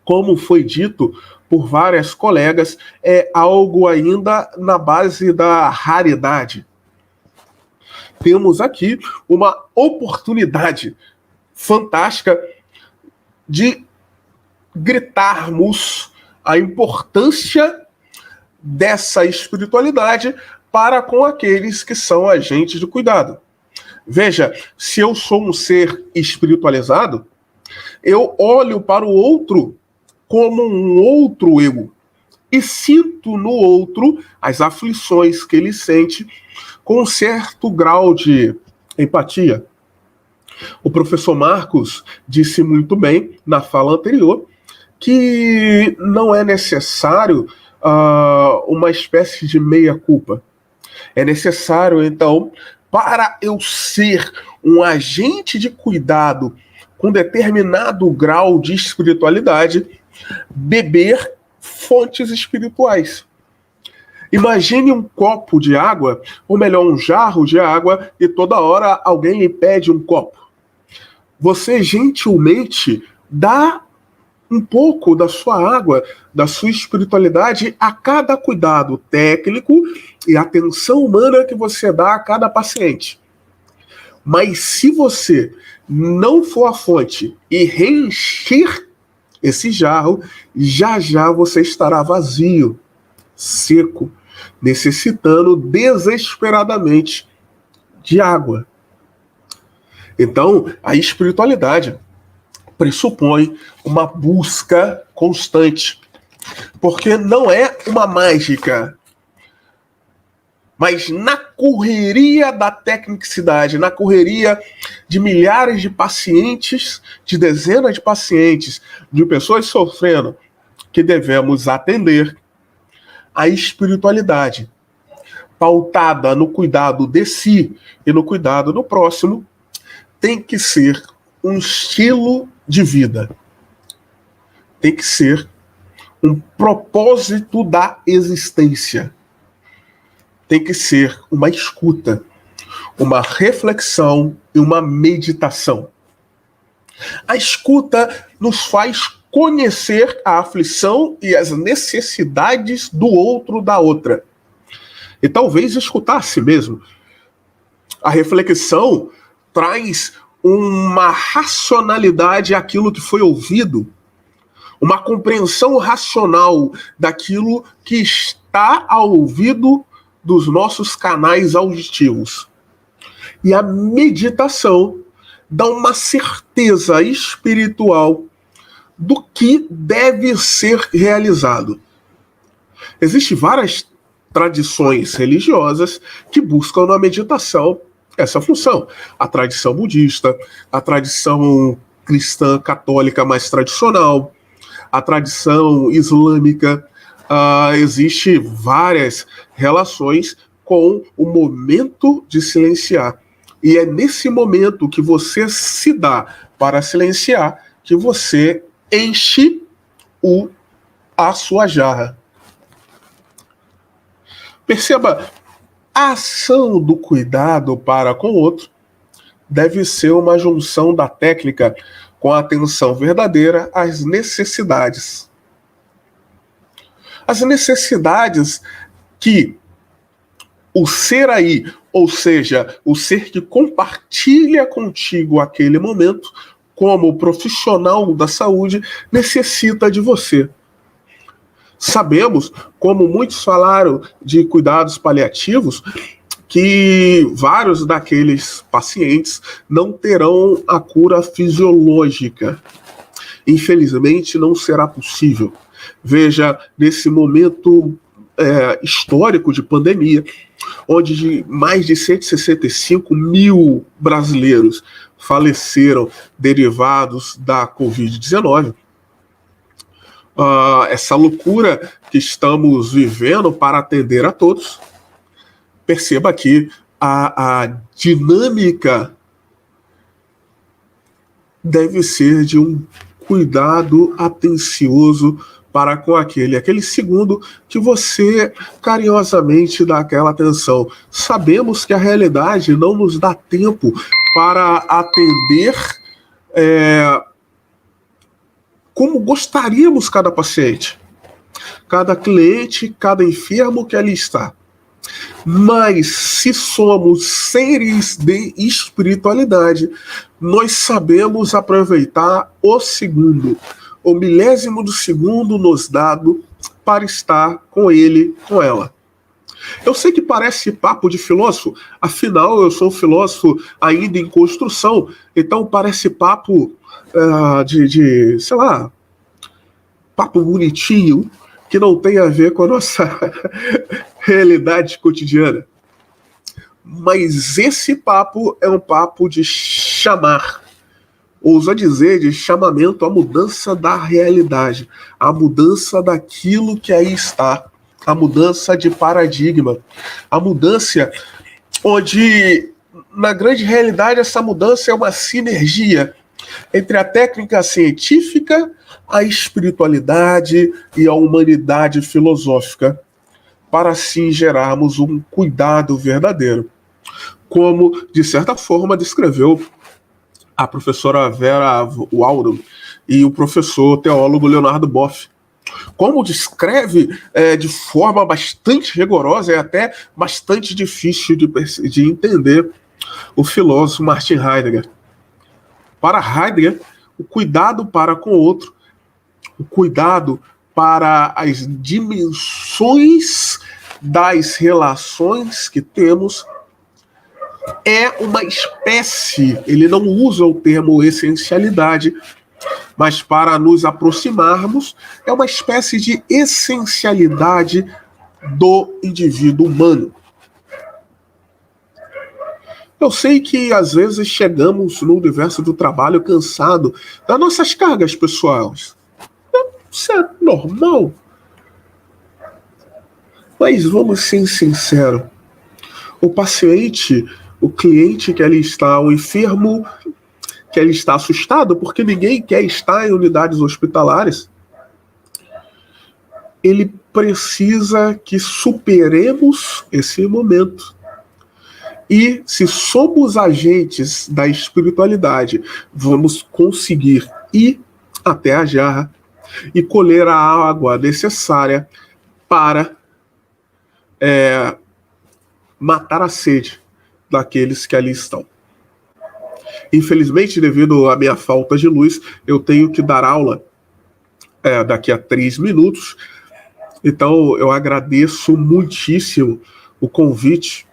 como foi dito por várias colegas, é algo ainda na base da raridade. Temos aqui uma oportunidade fantástica de gritarmos a importância dessa espiritualidade para com aqueles que são agentes de cuidado. Veja, se eu sou um ser espiritualizado, eu olho para o outro como um outro eu e sinto no outro as aflições que ele sente com um certo grau de empatia. O professor Marcos disse muito bem na fala anterior que não é necessário uma espécie de meia-culpa. É necessário, então, para eu ser um agente de cuidado com determinado grau de espiritualidade, beber fontes espirituais. Imagine um copo de água, ou melhor, um jarro de água, e toda hora alguém lhe pede um copo. Você gentilmente dá um pouco da sua água, da sua espiritualidade a cada cuidado técnico e atenção humana que você dá a cada paciente. Mas se você não for a fonte e reencher esse jarro, já já você estará vazio, seco, necessitando desesperadamente de água. Então, a espiritualidade pressupõe uma busca constante, porque não é uma mágica, mas na correria da tecnicidade, na correria de milhares de pacientes, de dezenas de pacientes, de pessoas sofrendo, que devemos atender a espiritualidade, pautada no cuidado de si e no cuidado do próximo, tem que ser um estilo de vida. Tem que ser um propósito da existência. Tem que ser uma escuta, uma reflexão e uma meditação. A escuta nos faz conhecer a aflição e as necessidades do outro, da outra. E talvez escutar a si mesmo. A reflexão traz uma racionalidade àquilo que foi ouvido, uma compreensão racional daquilo que está ao ouvido dos nossos canais auditivos. E a meditação dá uma certeza espiritual do que deve ser realizado. Existem várias tradições religiosas que buscam na meditação essa função. A tradição budista, a tradição cristã católica mais tradicional, a tradição islâmica, existe várias relações com o momento de silenciar. E é nesse momento que você se dá para silenciar que você enche a sua jarra. Perceba, a ação do cuidado para com o outro deve ser uma junção da técnica com a atenção verdadeira às necessidades. As necessidades que o ser aí, ou seja, o ser que compartilha contigo aquele momento, como profissional da saúde, necessita de você. Sabemos, como muitos falaram de cuidados paliativos, que vários daqueles pacientes não terão a cura fisiológica. Infelizmente, não será possível. Veja, nesse momento histórico de pandemia, onde mais de 165 mil brasileiros faleceram derivados da Covid-19, essa loucura que estamos vivendo para atender a todos, perceba que a dinâmica deve ser de um cuidado atencioso para com aquele segundo que você carinhosamente dá aquela atenção. Sabemos que a realidade não nos dá tempo para atender como gostaríamos cada paciente, cada cliente, cada enfermo que ali está. Mas se somos seres de espiritualidade, nós sabemos aproveitar o segundo, o milésimo do segundo nos dado para estar com ele, com ela. Eu sei que parece papo de filósofo, afinal eu sou um filósofo ainda em construção, então parece papo sei lá, papo bonitinho, que não tem a ver com a nossa realidade cotidiana. Mas esse papo é um papo de chamar, ousa dizer, de chamamento à mudança da realidade, à mudança daquilo que aí está, a mudança de paradigma, a mudança onde, na grande realidade, essa mudança é uma sinergia entre a técnica científica, a espiritualidade e a humanidade filosófica, para assim gerarmos um cuidado verdadeiro, como, de certa forma, descreveu a professora Vera Waldron e o professor teólogo Leonardo Boff. Como descreve de forma bastante rigorosa e até bastante difícil de entender o filósofo Martin Heidegger. Para Heidegger, o cuidado para com o outro o cuidado para as dimensões das relações que temos, é uma espécie, ele não usa o termo essencialidade, mas para nos aproximarmos, é uma espécie de essencialidade do indivíduo humano. Eu sei que às vezes chegamos no universo do trabalho cansado das nossas cargas pessoais. Isso é normal. Mas vamos ser sinceros. O paciente, o cliente que ali está, o enfermo que ele está assustado, porque ninguém quer estar em unidades hospitalares, ele precisa que superemos esse momento. E se somos agentes da espiritualidade, vamos conseguir ir até a jarra e colher a água necessária para matar a sede daqueles que ali estão. Infelizmente, devido à minha falta de luz, eu tenho que dar aula daqui a 3 minutos. Então, eu agradeço muitíssimo o convite,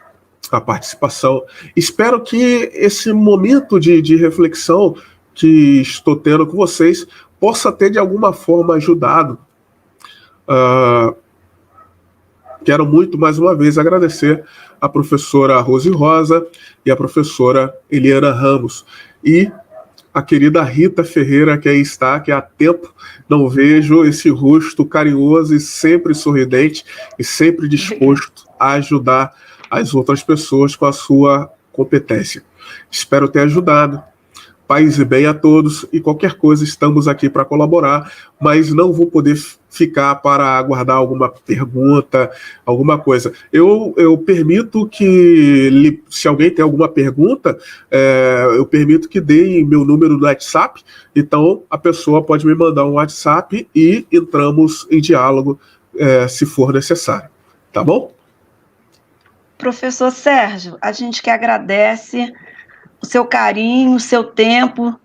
a participação. Espero que esse momento de reflexão que estou tendo com vocês possa ter, de alguma forma, ajudado. Quero muito, mais uma vez, agradecer a professora Rose Rosa e a professora Eliana Ramos. E a querida Rita Ferreira, que aí está, que há tempo não vejo esse rosto carinhoso e sempre sorridente e sempre disposto a ajudar as outras pessoas com a sua competência. Espero ter ajudado. Paz e bem a todos, e qualquer coisa estamos aqui para colaborar, mas não vou poder ficar para aguardar alguma pergunta, alguma coisa. Eu permito que, se alguém tem alguma pergunta, eu permito que dê meu número no WhatsApp, então a pessoa pode me mandar um WhatsApp e entramos em diálogo se for necessário. Tá bom? Professor Sérgio, a gente que agradece o seu carinho, o seu tempo,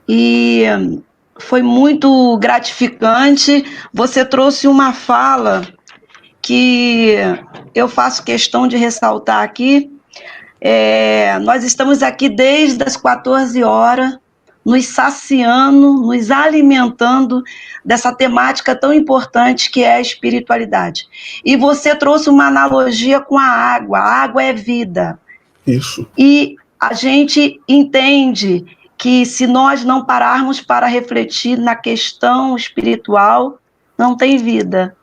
e foi muito gratificante. Você trouxe uma fala que eu faço questão de ressaltar aqui. Nós estamos aqui desde as 14 horas, nos saciando, nos alimentando dessa temática tão importante que é a espiritualidade. E você trouxe uma analogia com a água é vida. Isso. E a gente entende que se nós não pararmos para refletir na questão espiritual, não tem vida.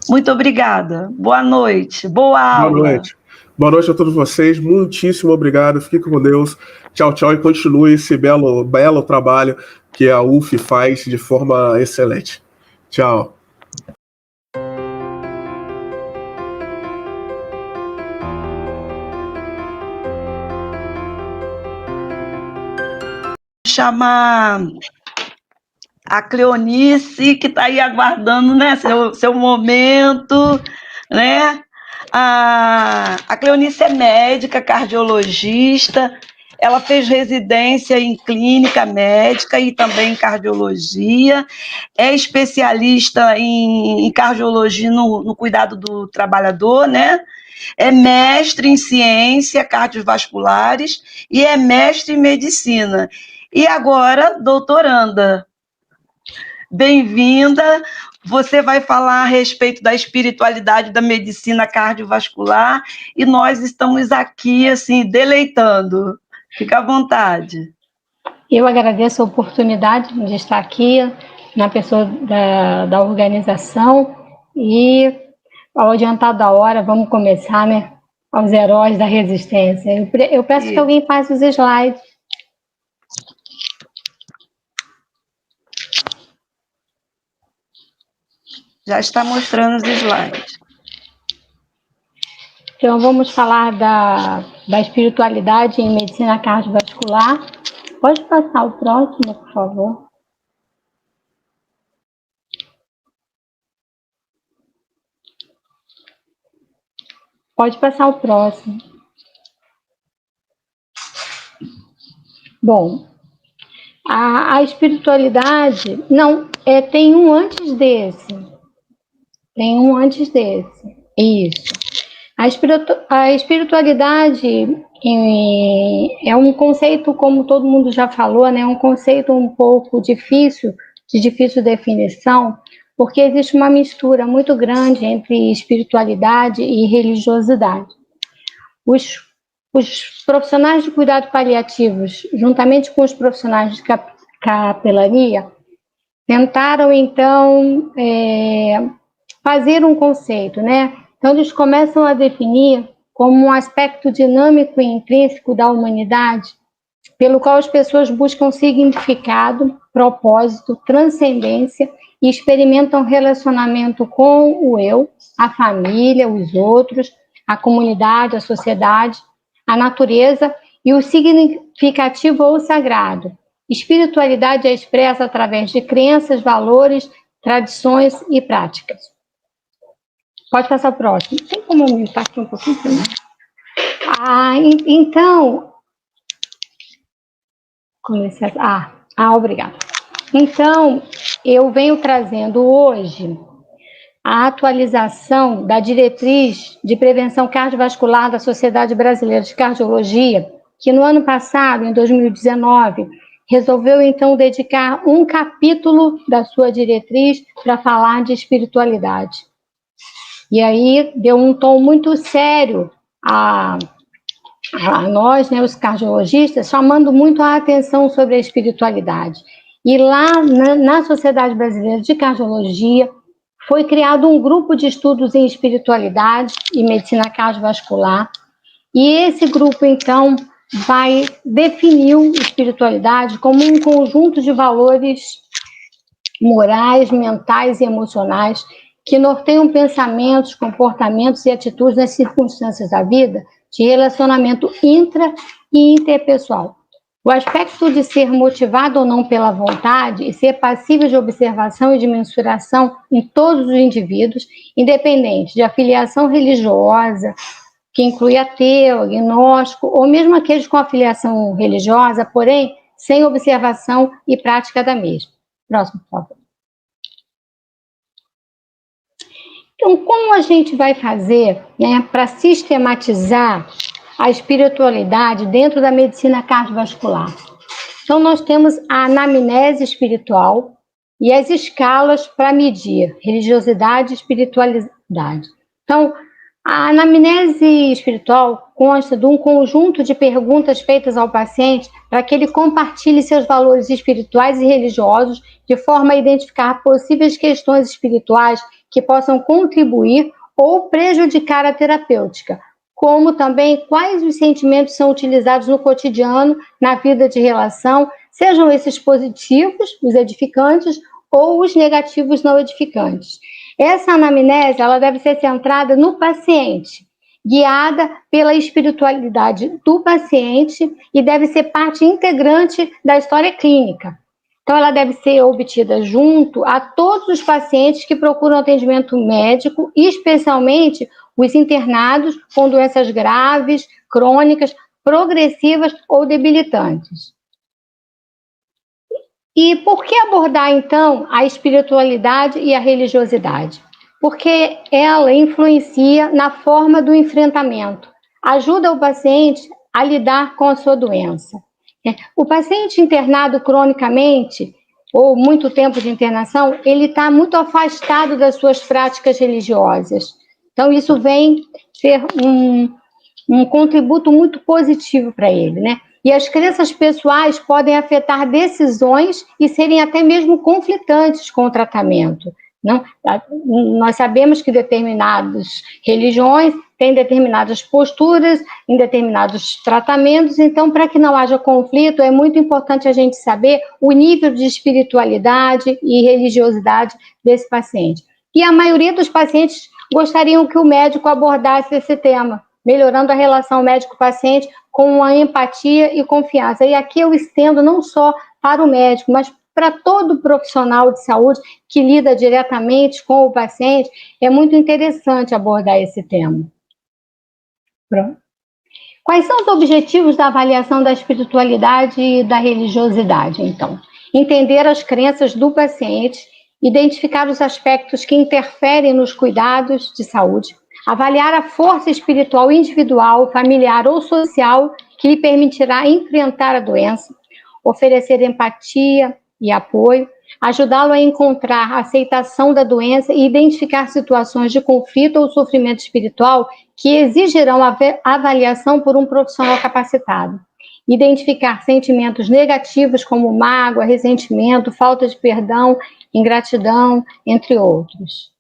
Muito obrigada. Boa noite. Boa aula. Boa noite. Boa noite a todos vocês. Muitíssimo obrigado. Fique com Deus. Tchau, tchau. E continue esse belo trabalho que a UF faz de forma excelente. Tchau. Chamar a Cleonice, que está aí aguardando, né, seu momento, né? A Cleonice é médica, cardiologista, ela fez residência em clínica médica e também em cardiologia, é especialista em cardiologia no cuidado do trabalhador, né? É mestre em ciência cardiovasculares e é mestre em medicina. E agora, doutoranda. Bem-vinda. Você vai falar a respeito da espiritualidade da medicina cardiovascular e nós estamos aqui, assim, deleitando. Fica à vontade. Eu agradeço a oportunidade de estar aqui na pessoa da organização e, ao adiantado da hora, vamos começar, né, aos heróis da resistência. Eu peço que alguém faça os slides. Já está mostrando os slides. Então, vamos falar da espiritualidade em medicina cardiovascular. Pode passar o próximo, por favor. Pode passar o próximo. Bom, A espiritualidade, não, tem um antes desse. Tem um antes desse, isso. A espiritualidade é um conceito, como todo mundo já falou, né? Um conceito um pouco difícil, de difícil definição, porque existe uma mistura muito grande entre espiritualidade e religiosidade. Os profissionais de cuidado paliativos, juntamente com os profissionais de capelania, tentaram, então, fazer um conceito, né? Então, eles começam a definir como um aspecto dinâmico e intrínseco da humanidade, pelo qual as pessoas buscam significado, propósito, transcendência e experimentam relacionamento com o eu, a família, os outros, a comunidade, a sociedade, a natureza e o significativo ou sagrado. Espiritualidade é expressa através de crenças, valores, tradições e práticas. Pode passar o próximo. Tem como aumentar aqui um pouquinho também? Então... obrigada. Então, eu venho trazendo hoje a atualização da diretriz de prevenção cardiovascular da Sociedade Brasileira de Cardiologia, que no ano passado, em 2019, resolveu então dedicar um capítulo da sua diretriz para falar de espiritualidade. E aí deu um tom muito sério a nós, né, os cardiologistas, chamando muito a atenção sobre a espiritualidade. E lá na Sociedade Brasileira de Cardiologia foi criado um grupo de estudos em espiritualidade e medicina cardiovascular, e esse grupo, então, definiu espiritualidade como um conjunto de valores morais, mentais e emocionais que norteiam pensamentos, comportamentos e atitudes nas circunstâncias da vida, de relacionamento intra e interpessoal. O aspecto de ser motivado ou não pela vontade e ser passível de observação e de mensuração em todos os indivíduos, independente de afiliação religiosa, que inclui ateu, agnóstico, ou mesmo aqueles com afiliação religiosa, porém, sem observação e prática da mesma. Próximo, por favor. Então, como a gente vai fazer, né, para sistematizar a espiritualidade dentro da medicina cardiovascular? Então, nós temos a anamnese espiritual e as escalas para medir religiosidade e espiritualidade. Então, a anamnese espiritual consta de um conjunto de perguntas feitas ao paciente para que ele compartilhe seus valores espirituais e religiosos de forma a identificar possíveis questões espirituais que possam contribuir ou prejudicar a terapêutica, como também quais os sentimentos são utilizados no cotidiano, na vida de relação, sejam esses positivos, os edificantes, ou os negativos não edificantes. Essa anamnese, ela deve ser centrada no paciente, guiada pela espiritualidade do paciente e deve ser parte integrante da história clínica. Então, ela deve ser obtida junto a todos os pacientes que procuram atendimento médico, especialmente os internados com doenças graves, crônicas, progressivas ou debilitantes. E por que abordar, então, a espiritualidade e a religiosidade? Porque ela influencia na forma do enfrentamento, ajuda o paciente a lidar com a sua doença. O paciente internado cronicamente, ou muito tempo de internação, ele está muito afastado das suas práticas religiosas. Então, isso vem ser um contributo muito positivo para ele, né? E as crenças pessoais podem afetar decisões e serem até mesmo conflitantes com o tratamento. Não? Nós sabemos que determinadas religiões têm determinadas posturas em determinados tratamentos, então, para que não haja conflito, é muito importante a gente saber o nível de espiritualidade e religiosidade desse paciente. E a maioria dos pacientes gostariam que o médico abordasse esse tema, melhorando a relação médico-paciente com a empatia e confiança. E aqui eu estendo não só para o médico, mas para todo profissional de saúde que lida diretamente com o paciente, é muito interessante abordar esse tema. Pronto. Quais são os objetivos da avaliação da espiritualidade e da religiosidade, então? Entender as crenças do paciente, identificar os aspectos que interferem nos cuidados de saúde, avaliar a força espiritual individual, familiar ou social que lhe permitirá enfrentar a doença, oferecer empatia e apoio, ajudá-lo a encontrar a aceitação da doença e identificar situações de conflito ou sofrimento espiritual que exigirão a avaliação por um profissional capacitado. Identificar sentimentos negativos como mágoa, ressentimento, falta de perdão, ingratidão, entre outros.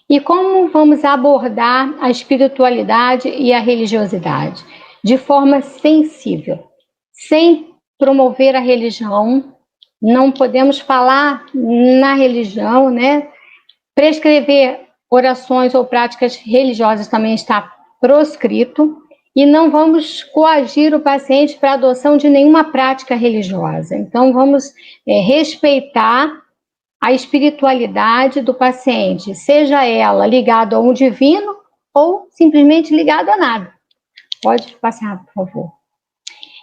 E como vamos abordar a espiritualidade e a religiosidade? De forma sensível, sem promover a religião, não podemos falar na religião, né? Prescrever orações ou práticas religiosas também está proscrito, e não vamos coagir o paciente para a adoção de nenhuma prática religiosa. Então, vamos respeitar a espiritualidade do paciente, seja ela ligada a um divino ou simplesmente ligada a nada. Pode passar, por favor.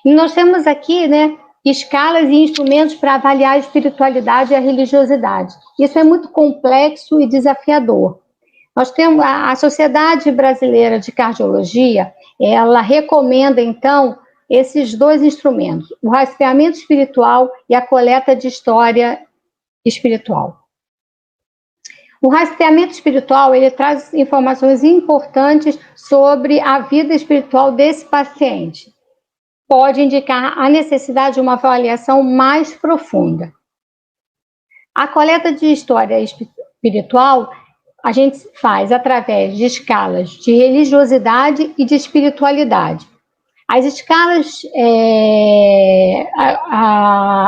E nós temos aqui, né, escalas e instrumentos para avaliar a espiritualidade e a religiosidade. Isso é muito complexo e desafiador. Nós temos a Sociedade Brasileira de Cardiologia, ela recomenda, então, esses dois instrumentos, o rastreamento espiritual e a coleta de história espiritual. O rastreamento espiritual, ele traz informações importantes sobre a vida espiritual desse paciente. Pode indicar a necessidade de uma avaliação mais profunda. A coleta de história espiritual a gente faz através de escalas de religiosidade e de espiritualidade. As escalas,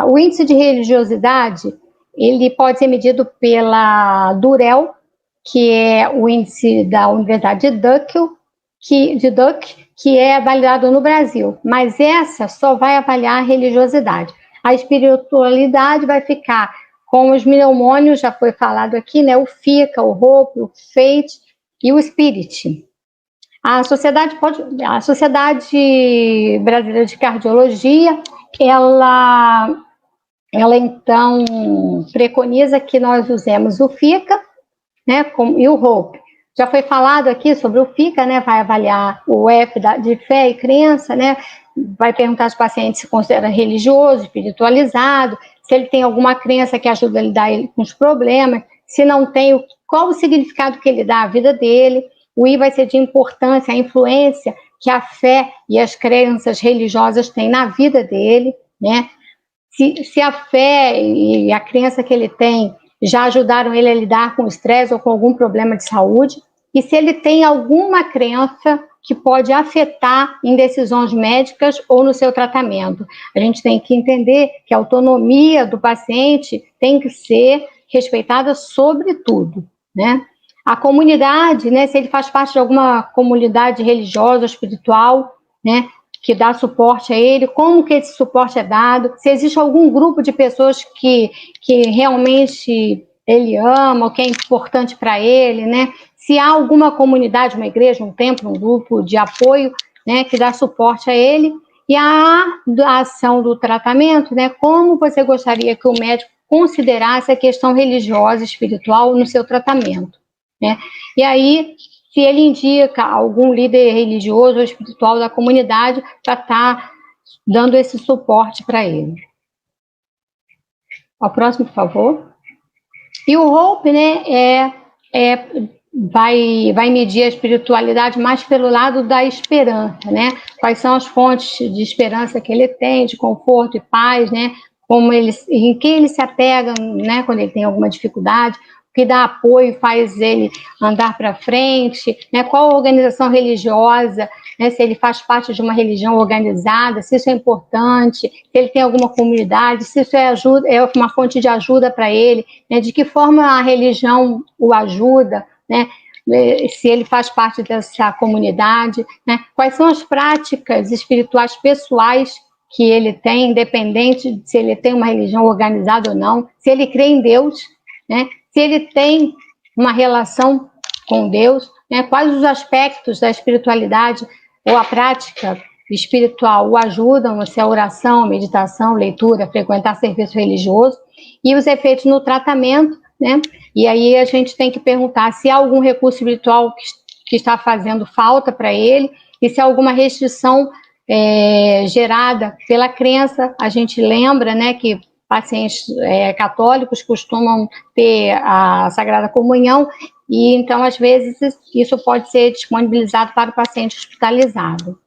o índice de religiosidade, ele pode ser medido pela Durrell, que é o índice da Universidade de Duke, que é validado no Brasil, mas essa só vai avaliar a religiosidade. A espiritualidade vai ficar com os mnemônios, já foi falado aqui, né? O FICA, o HOPE, o FATE e o SPIRIT. A Sociedade Brasileira de Cardiologia, ela então preconiza que nós usemos o FICA, né, e o HOPE. Já foi falado aqui sobre o FICA, né, vai avaliar o F de fé e crença, né, vai perguntar aos pacientes se considera religioso, espiritualizado, se ele tem alguma crença que ajuda a lidar com os problemas, se não tem, qual o significado que ele dá à vida dele. O I vai ser de importância, a influência que a fé e as crenças religiosas têm na vida dele, né? Se a fé e a crença que ele tem já ajudaram ele a lidar com o estresse ou com algum problema de saúde, e se ele tem alguma crença que pode afetar em decisões médicas ou no seu tratamento. A gente tem que entender que a autonomia do paciente tem que ser respeitada sobretudo, né? A comunidade, né, se ele faz parte de alguma comunidade religiosa, espiritual, né, que dá suporte a ele, como que esse suporte é dado, se existe algum grupo de pessoas que realmente ele ama, ou que é importante para ele, né, se há alguma comunidade, uma igreja, um templo, um grupo de apoio, né, que dá suporte a ele, e a ação do tratamento, né, como você gostaria que o médico considerasse a questão religiosa, espiritual no seu tratamento, né, e aí, se ele indica algum líder religioso ou espiritual da comunidade para estar dando esse suporte para ele. O próximo, por favor. E o HOPE, né, vai medir a espiritualidade mais pelo lado da esperança, né? Quais são as fontes de esperança que ele tem, de conforto e paz, né? Em quem ele se apega, né, quando ele tem alguma dificuldade, o que dá apoio, faz ele andar para frente, né? Qual a organização religiosa, né? Se ele faz parte de uma religião organizada, se isso é importante, se ele tem alguma comunidade, se isso é uma fonte de ajuda para ele, né? De que forma a religião o ajuda, né? Se ele faz parte dessa comunidade, né? Quais são as práticas espirituais pessoais que ele tem, independente de se ele tem uma religião organizada ou não, se ele crê em Deus, né? Se ele tem uma relação com Deus, né, quais os aspectos da espiritualidade ou a prática espiritual o ajudam, se é oração, meditação, leitura, frequentar serviço religioso, e os efeitos no tratamento, né? E aí a gente tem que perguntar se há algum recurso espiritual que está fazendo falta para ele, e se há alguma restrição gerada pela crença. A gente lembra, né, que pacientes católicos costumam ter a Sagrada Comunhão, e então, às vezes, isso pode ser disponibilizado para o paciente hospitalizado.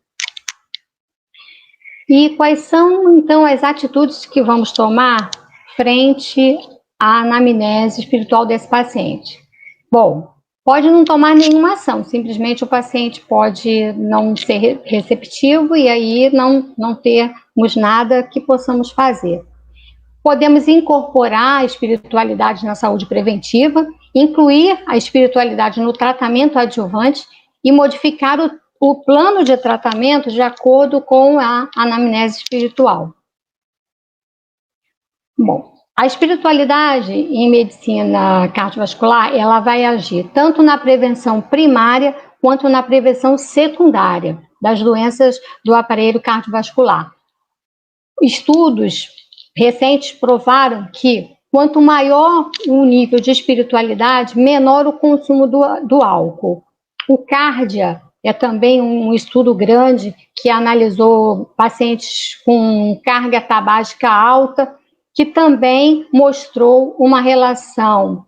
E quais são, então, as atitudes que vamos tomar frente à anamnese espiritual desse paciente? Bom, pode não tomar nenhuma ação, simplesmente o paciente pode não ser receptivo e aí não termos nada que possamos fazer. Podemos incorporar a espiritualidade na saúde preventiva, incluir a espiritualidade no tratamento adjuvante e modificar o plano de tratamento de acordo com a anamnese espiritual. Bom, a espiritualidade em medicina cardiovascular, ela vai agir tanto na prevenção primária quanto na prevenção secundária das doenças do aparelho cardiovascular. Estudos recentes provaram que quanto maior o nível de espiritualidade, menor o consumo do álcool. O CARDIA é também um estudo grande que analisou pacientes com carga tabágica alta, que também mostrou uma relação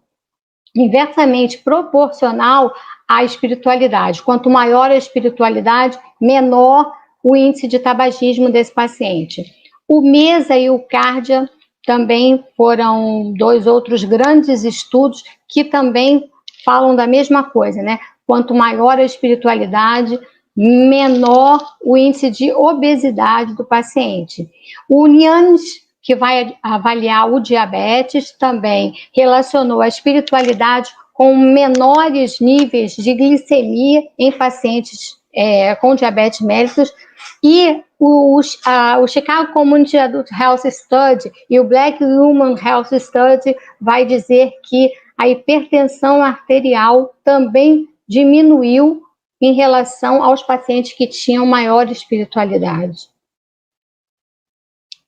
inversamente proporcional à espiritualidade. Quanto maior a espiritualidade, menor o índice de tabagismo desse paciente. O MESA e o CARDIA também foram dois outros grandes estudos que também falam da mesma coisa, né? Quanto maior a espiritualidade, menor o índice de obesidade do paciente. O UNIANS, que vai avaliar o diabetes, também relacionou a espiritualidade com menores níveis de glicemia em pacientes com diabetes mellitus, e o Chicago Community Adult Health Study e o Black Human Health Study vai dizer que a hipertensão arterial também diminuiu em relação aos pacientes que tinham maior espiritualidade.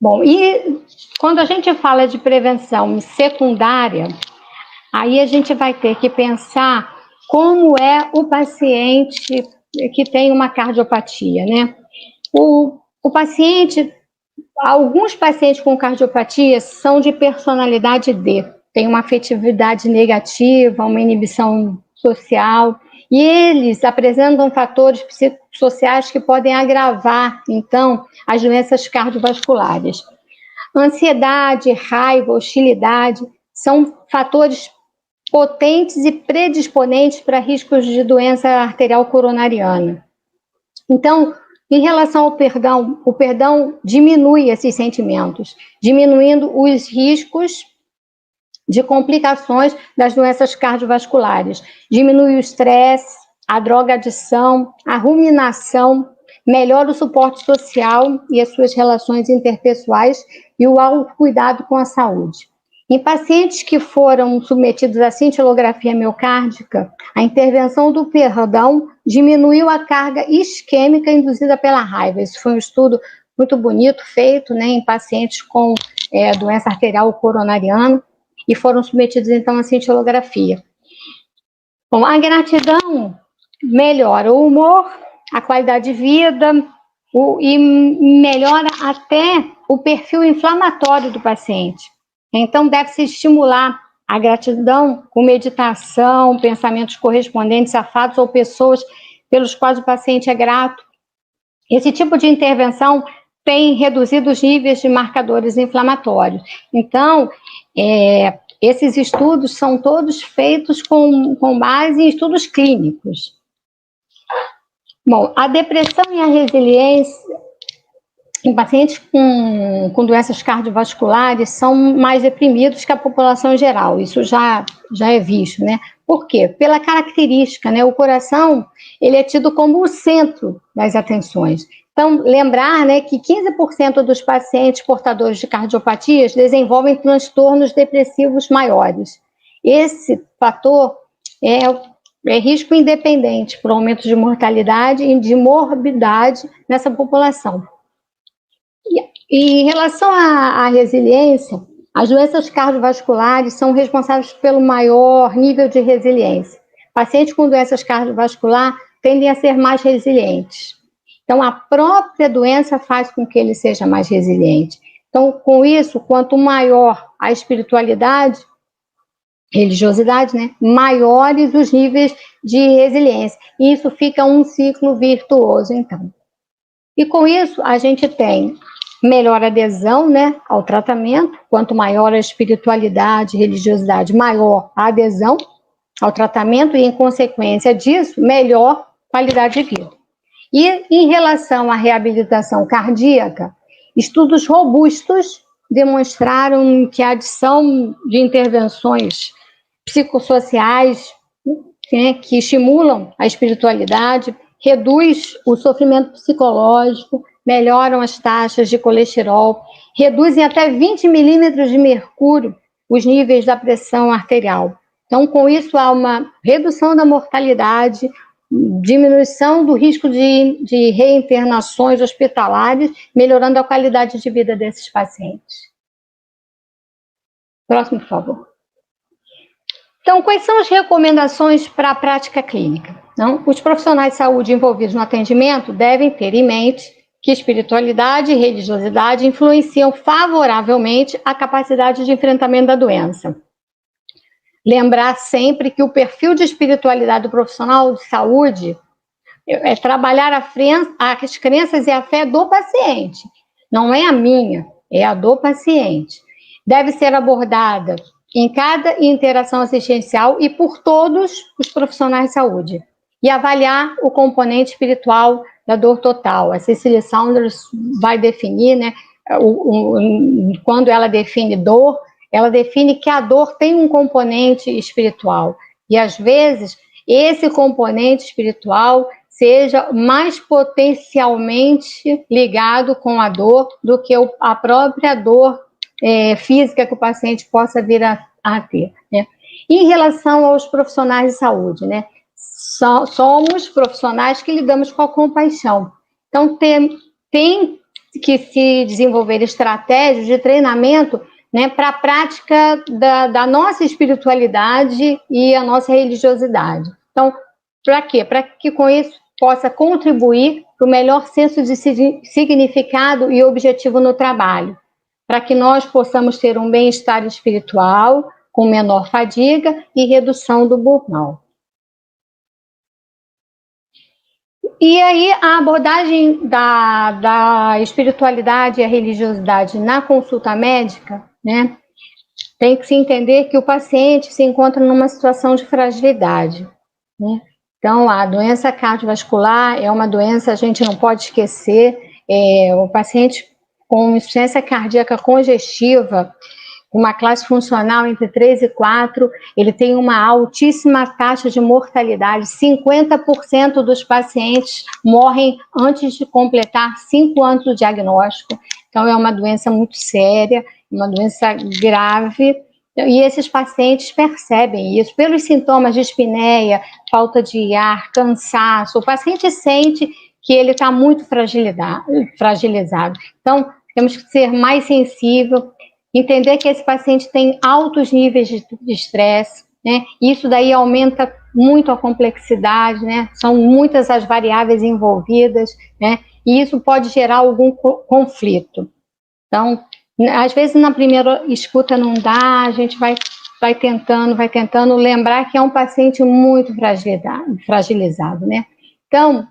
Bom, e quando a gente fala de prevenção secundária, aí a gente vai ter que pensar como é o paciente que tem uma cardiopatia, né? O paciente, alguns pacientes com cardiopatia são de personalidade D, tem uma afetividade negativa, uma inibição social, e eles apresentam fatores psicossociais que podem agravar, então, as doenças cardiovasculares. Ansiedade, raiva, hostilidade são fatores potentes e predisponentes para riscos de doença arterial coronariana. Então, em relação ao perdão, o perdão diminui esses sentimentos, diminuindo os riscos de complicações das doenças cardiovasculares. Diminui o estresse, a drogadição, a ruminação, melhora o suporte social e as suas relações interpessoais e o autocuidado com a saúde. Em pacientes que foram submetidos à cintilografia miocárdica, a intervenção do perdão diminuiu a carga isquêmica induzida pela raiva. Isso foi um estudo muito bonito feito, né, em pacientes com doença arterial coronariana e foram submetidos então à cintilografia. Bom, a gratidão melhora o humor, a qualidade de vida e melhora até o perfil inflamatório do paciente. Então, deve-se estimular a gratidão com meditação, pensamentos correspondentes a fatos ou pessoas pelos quais o paciente é grato. Esse tipo de intervenção tem reduzido os níveis de marcadores inflamatórios. Então, esses estudos são todos feitos com base em estudos clínicos. Bom, a depressão e a resiliência em pacientes com doenças cardiovasculares são mais deprimidos que a população em geral, isso já é visto, né? Por quê? Pela característica, né? O coração, ele é tido como o centro das atenções. Então, lembrar, né, que 15% dos pacientes portadores de cardiopatias desenvolvem transtornos depressivos maiores. Esse fator risco independente por aumento de mortalidade e de morbidade nessa população. E em relação à resiliência, as doenças cardiovasculares são responsáveis pelo maior nível de resiliência. Pacientes com doenças cardiovasculares tendem a ser mais resilientes. Então, a própria doença faz com que ele seja mais resiliente. Então, com isso, quanto maior a espiritualidade, religiosidade, né, maiores os níveis de resiliência. E isso fica um ciclo virtuoso, então. E com isso, a gente tem melhor adesão, né, ao tratamento. Quanto maior a espiritualidade, religiosidade, maior a adesão ao tratamento e, em consequência disso, melhor qualidade de vida. E em relação à reabilitação cardíaca, estudos robustos demonstraram que a adição de intervenções psicossociais, né, que estimulam a espiritualidade, reduz o sofrimento psicológico, melhoram as taxas de colesterol, reduzem até 20 milímetros de mercúrio os níveis da pressão arterial. Então, com isso, há uma redução da mortalidade, diminuição do risco de reinternações hospitalares, melhorando a qualidade de vida desses pacientes. Próximo, por favor. Então, quais são as recomendações para a prática clínica? Então, os profissionais de saúde envolvidos no atendimento devem ter em mente que espiritualidade e religiosidade influenciam favoravelmente a capacidade de enfrentamento da doença. Lembrar sempre que o perfil de espiritualidade do profissional de saúde é trabalhar as crenças e a fé do paciente. Não é a minha, é a do paciente. Deve ser abordada em cada interação assistencial e por todos os profissionais de saúde. E avaliar o componente espiritual da dor total. A Cecília Saunders vai definir, né, quando ela define dor, ela define que a dor tem um componente espiritual. E, às vezes, esse componente espiritual seja mais potencialmente ligado com a dor do que a própria dor física que o paciente possa vir a ter, né? Em relação aos profissionais de saúde, né? Somos profissionais que lidamos com a compaixão. Então, tem que se desenvolver estratégias de treinamento, né, para a prática da nossa espiritualidade e a nossa religiosidade. Então, para quê? Para que com isso possa contribuir para o melhor senso de significado e objetivo no trabalho, para que nós possamos ter um bem-estar espiritual, com menor fadiga e redução do burnout. E aí, a abordagem da espiritualidade e a religiosidade na consulta médica, né, tem que se entender que o paciente se encontra numa situação de fragilidade, né? Então, a doença cardiovascular é uma doença, a gente não pode esquecer, o paciente com insuficiência cardíaca congestiva, uma classe funcional entre 3 e 4, ele tem uma altíssima taxa de mortalidade. 50% dos pacientes morrem antes de completar 5 anos do diagnóstico. Então, é uma doença muito séria, uma doença grave, e esses pacientes percebem isso pelos sintomas de espineia, falta de ar, cansaço. O paciente sente que ele está muito fragilizado. Então, temos que ser mais sensível, entender que esse paciente tem altos níveis de estresse, né? Isso daí aumenta muito a complexidade, né? São muitas as variáveis envolvidas, né? E isso pode gerar algum conflito. Então, às vezes na primeira escuta não dá, a gente vai tentando lembrar que é um paciente muito fragilizado, né? Então,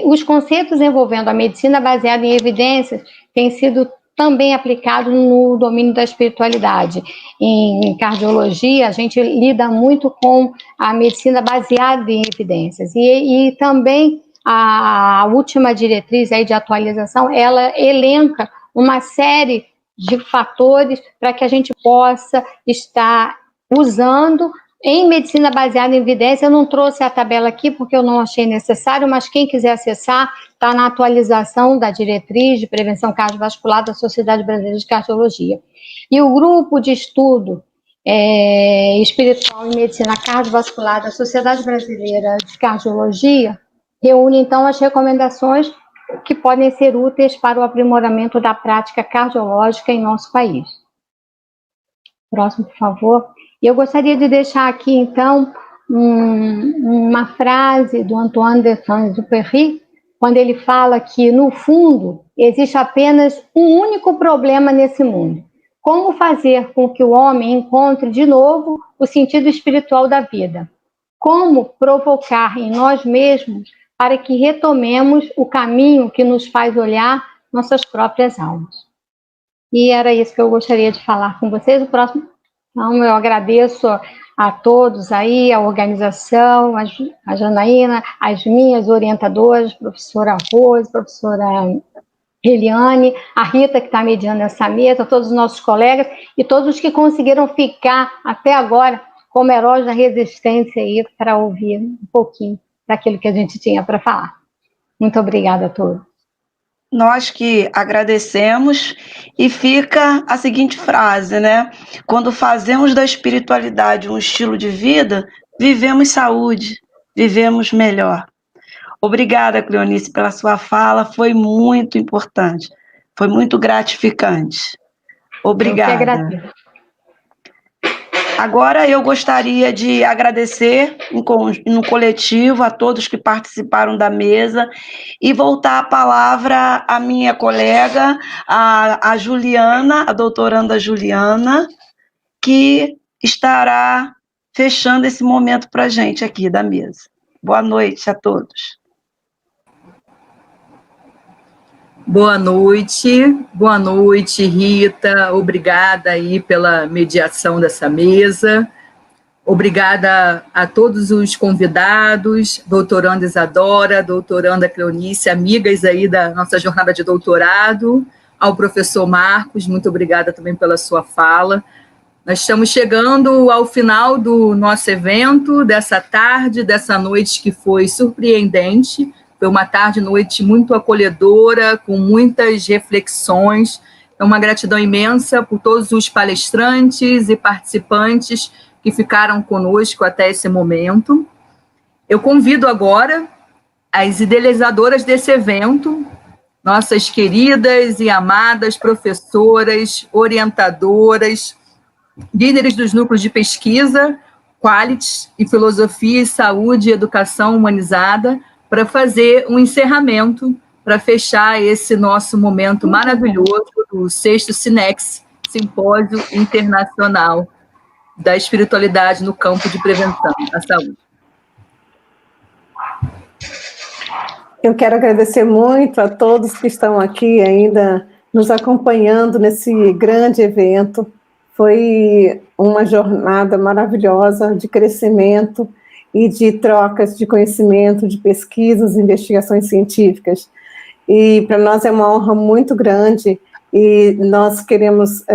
os conceitos envolvendo a medicina baseada em evidências têm sido também aplicado no domínio da espiritualidade. Em cardiologia, a gente lida muito com a medicina baseada em evidências. E também a última diretriz aí de atualização, ela elenca uma série de fatores para que a gente possa estar usando em medicina baseada em evidência. Eu não trouxe a tabela aqui porque eu não achei necessário, mas quem quiser acessar, está na atualização da diretriz de prevenção cardiovascular da Sociedade Brasileira de Cardiologia. E o grupo de estudo Espiritual e Medicina Cardiovascular da Sociedade Brasileira de Cardiologia reúne, então, as recomendações que podem ser úteis para o aprimoramento da prática cardiológica em nosso país. Próximo, por favor. E eu gostaria de deixar aqui, então, uma frase do Antoine de Saint-Exupéry, quando ele fala que, no fundo, existe apenas um único problema nesse mundo: como fazer com que o homem encontre de novo o sentido espiritual da vida? Como provocar em nós mesmos para que retomemos o caminho que nos faz olhar nossas próprias almas? E era isso que eu gostaria de falar com vocês. O próximo. Então, eu agradeço a todos aí, a organização, a Janaína, as minhas orientadoras, professora Rose, professora Eliane, a Rita, que está mediando essa mesa, todos os nossos colegas e todos os que conseguiram ficar até agora como heróis da resistência aí para ouvir um pouquinho daquilo que a gente tinha para falar. Muito obrigada a todos. Nós que agradecemos, e fica a seguinte frase, né? Quando fazemos da espiritualidade um estilo de vida, vivemos saúde, vivemos melhor. Obrigada, Cleonice, pela sua fala, foi muito importante, foi muito gratificante. Obrigada. Eu que agradeço. Agora eu gostaria de agradecer no coletivo a todos que participaram da mesa e voltar a palavra à minha colega, a Juliana, a doutoranda Juliana, que estará fechando esse momento para a gente aqui da mesa. Boa noite a todos. Boa noite, Rita, obrigada aí pela mediação dessa mesa, obrigada a todos os convidados, doutoranda Isadora, doutoranda Cleonice, amigas aí da nossa jornada de doutorado, ao professor Marcos, muito obrigada também pela sua fala. Nós estamos chegando ao final do nosso evento, dessa tarde, dessa noite que foi surpreendente. Foi uma tarde e noite muito acolhedora, com muitas reflexões. Então, uma gratidão imensa por todos os palestrantes e participantes que ficaram conosco até esse momento. Eu convido agora as idealizadoras desse evento, nossas queridas e amadas professoras, orientadoras, líderes dos núcleos de pesquisa, Quality e Filosofia e Saúde e Educação Humanizada, para fazer um encerramento, para fechar esse nosso momento maravilhoso do 6º SINEX, Simpósio Internacional da Espiritualidade no Campo de Prevenção à Saúde. Eu quero agradecer muito a todos que estão aqui ainda nos acompanhando nesse grande evento. Foi uma jornada maravilhosa de crescimento e de trocas de conhecimento, de pesquisas, investigações científicas. E para nós é uma honra muito grande, e nós queremos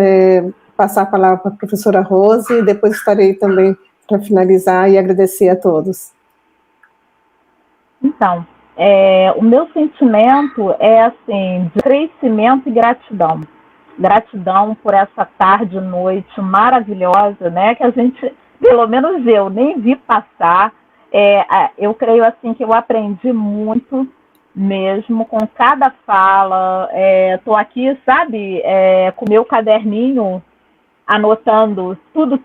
passar a palavra para a professora Rose, e depois estarei também para finalizar e agradecer a todos. Então, o meu sentimento é assim, de crescimento e gratidão. Gratidão por essa tarde e noite maravilhosa, né, que a gente, pelo menos eu, nem vi passar. Eu creio assim que eu aprendi muito mesmo com cada fala. Estou aqui, sabe, com meu caderninho, anotando tudo.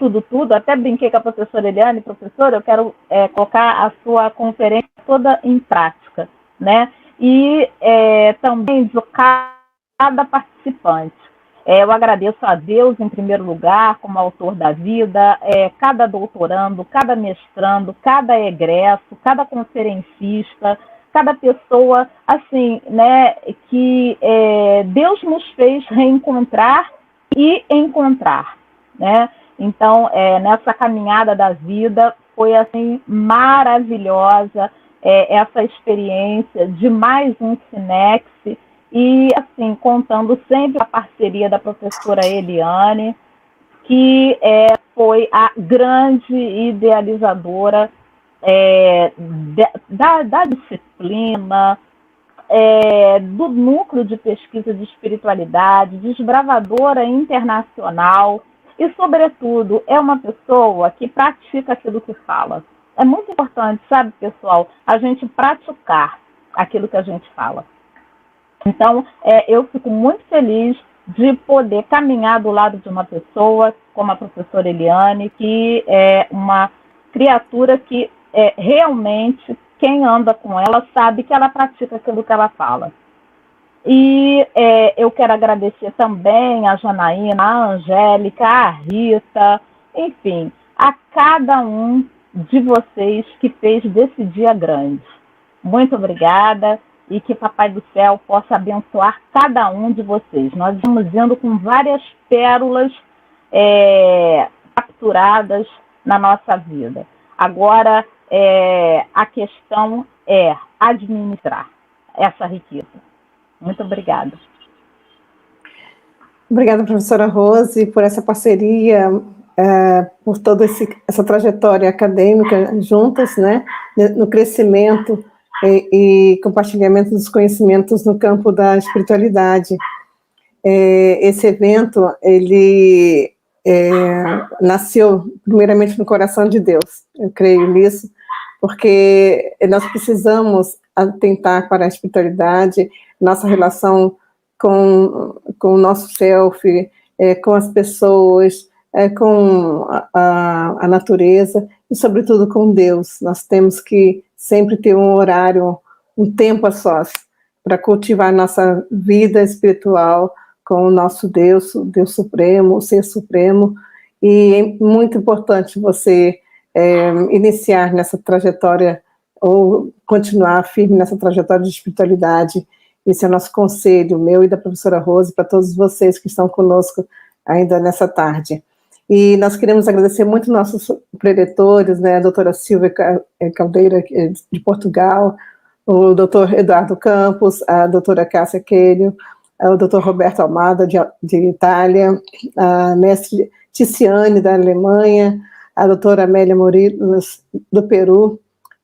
Até brinquei com a professora Eliane, professora, eu quero colocar a sua conferência toda em prática, né? E também de cada participante. Eu agradeço a Deus, em primeiro lugar, como autor da vida, cada doutorando, cada mestrando, cada egresso, cada conferencista, cada pessoa, assim, né, que Deus nos fez reencontrar e encontrar, né? Então, nessa caminhada da vida, foi, assim, maravilhosa essa experiência de mais um SINEX. E, assim, contando sempre a parceria da professora Eliane, que foi a grande idealizadora da disciplina, do núcleo de pesquisa de espiritualidade, desbravadora internacional, e, sobretudo, é uma pessoa que pratica aquilo que fala. É muito importante, sabe, pessoal, a gente praticar aquilo que a gente fala. Então, eu fico muito feliz de poder caminhar do lado de uma pessoa como a professora Eliane, que é uma criatura que realmente, quem anda com ela sabe que ela pratica aquilo que ela fala. E eu quero agradecer também a Janaína, a Angélica, a Rita, enfim, a cada um de vocês que fez desse dia grande. Muito obrigada e que Papai do Céu possa abençoar cada um de vocês. Nós estamos indo com várias pérolas capturadas na nossa vida. Agora, a questão é administrar essa riqueza. Muito obrigada. Obrigada, professora Rose, por essa parceria, por toda essa trajetória acadêmica juntas, né, no crescimento e compartilhamento dos conhecimentos no campo da espiritualidade. Esse evento, ele nasceu primeiramente no coração de Deus, eu creio nisso, porque nós precisamos atentar para a espiritualidade, nossa relação com o nosso self, com as pessoas, com a natureza e, sobretudo, com Deus. Nós temos que sempre ter um horário, um tempo a sós, para cultivar nossa vida espiritual com o nosso Deus, o Deus Supremo, o Ser Supremo. E é muito importante você iniciar nessa trajetória ou continuar firme nessa trajetória de espiritualidade. Esse é o nosso conselho, meu e da professora Rose, para todos vocês que estão conosco ainda nessa tarde. E nós queremos agradecer muito nossos preletores, né, a doutora Silvia Caldeira, de Portugal, o doutor Eduardo Campos, a doutora Cássia Queiro, o doutor Roberto Almada, de Itália, a mestre Ticiane, da Alemanha, a doutora Amélia Morilos, do Peru,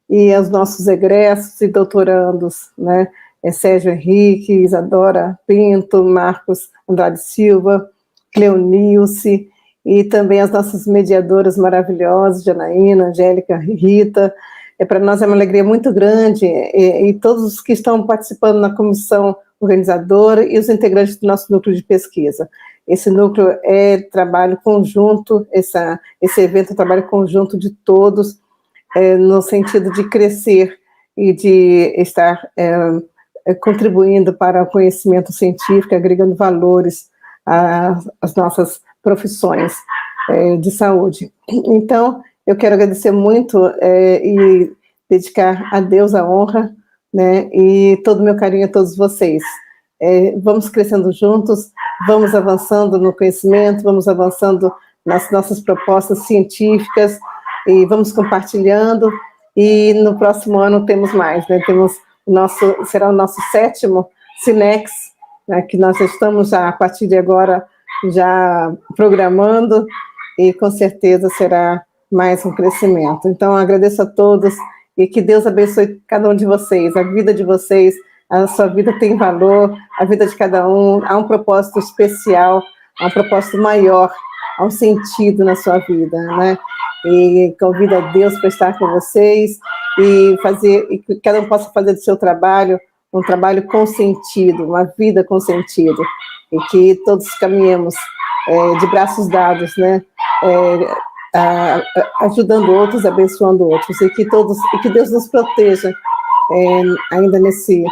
e os nossos egressos e doutorandos, né, Sérgio Henrique, Isadora Pinto, Marcos Andrade Silva, Cleonilce, e também as nossas mediadoras maravilhosas, Janaína, Angélica, Rita. Para nós é uma alegria muito grande, e todos os que estão participando na comissão organizadora e os integrantes do nosso núcleo de pesquisa. Esse núcleo é trabalho conjunto, esse evento é trabalho conjunto de todos, no sentido de crescer e de estar contribuindo para o conhecimento científico, agregando valores às nossas profissões de saúde. Então, eu quero agradecer muito e dedicar a Deus a honra, né, e todo o meu carinho a todos vocês. Vamos crescendo juntos, vamos avançando no conhecimento, vamos avançando nas nossas propostas científicas, e vamos compartilhando, e no próximo ano temos mais, né, será o nosso 7º Cinex, né, que nós estamos já, a partir de agora, já programando, e com certeza será mais um crescimento. Então, agradeço a todos, e que Deus abençoe cada um de vocês, a vida de vocês, a sua vida tem valor, a vida de cada um, há um propósito especial, há um propósito maior, há um sentido na sua vida, né? E convido a Deus para estar com vocês, e que cada um possa fazer do seu trabalho um trabalho com sentido, uma vida com sentido, e que todos caminhemos de braços dados, né? Ajudando outros, abençoando outros, e que Deus nos proteja ainda nesse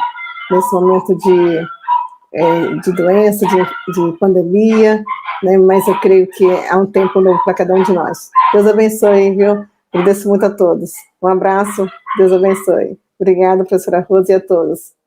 momento de doença, de pandemia, né? Mas eu creio que há um tempo novo para cada um de nós. Deus abençoe, viu? Agradeço muito a todos. Um abraço, Deus abençoe. Obrigada, professora Rose, e a todos.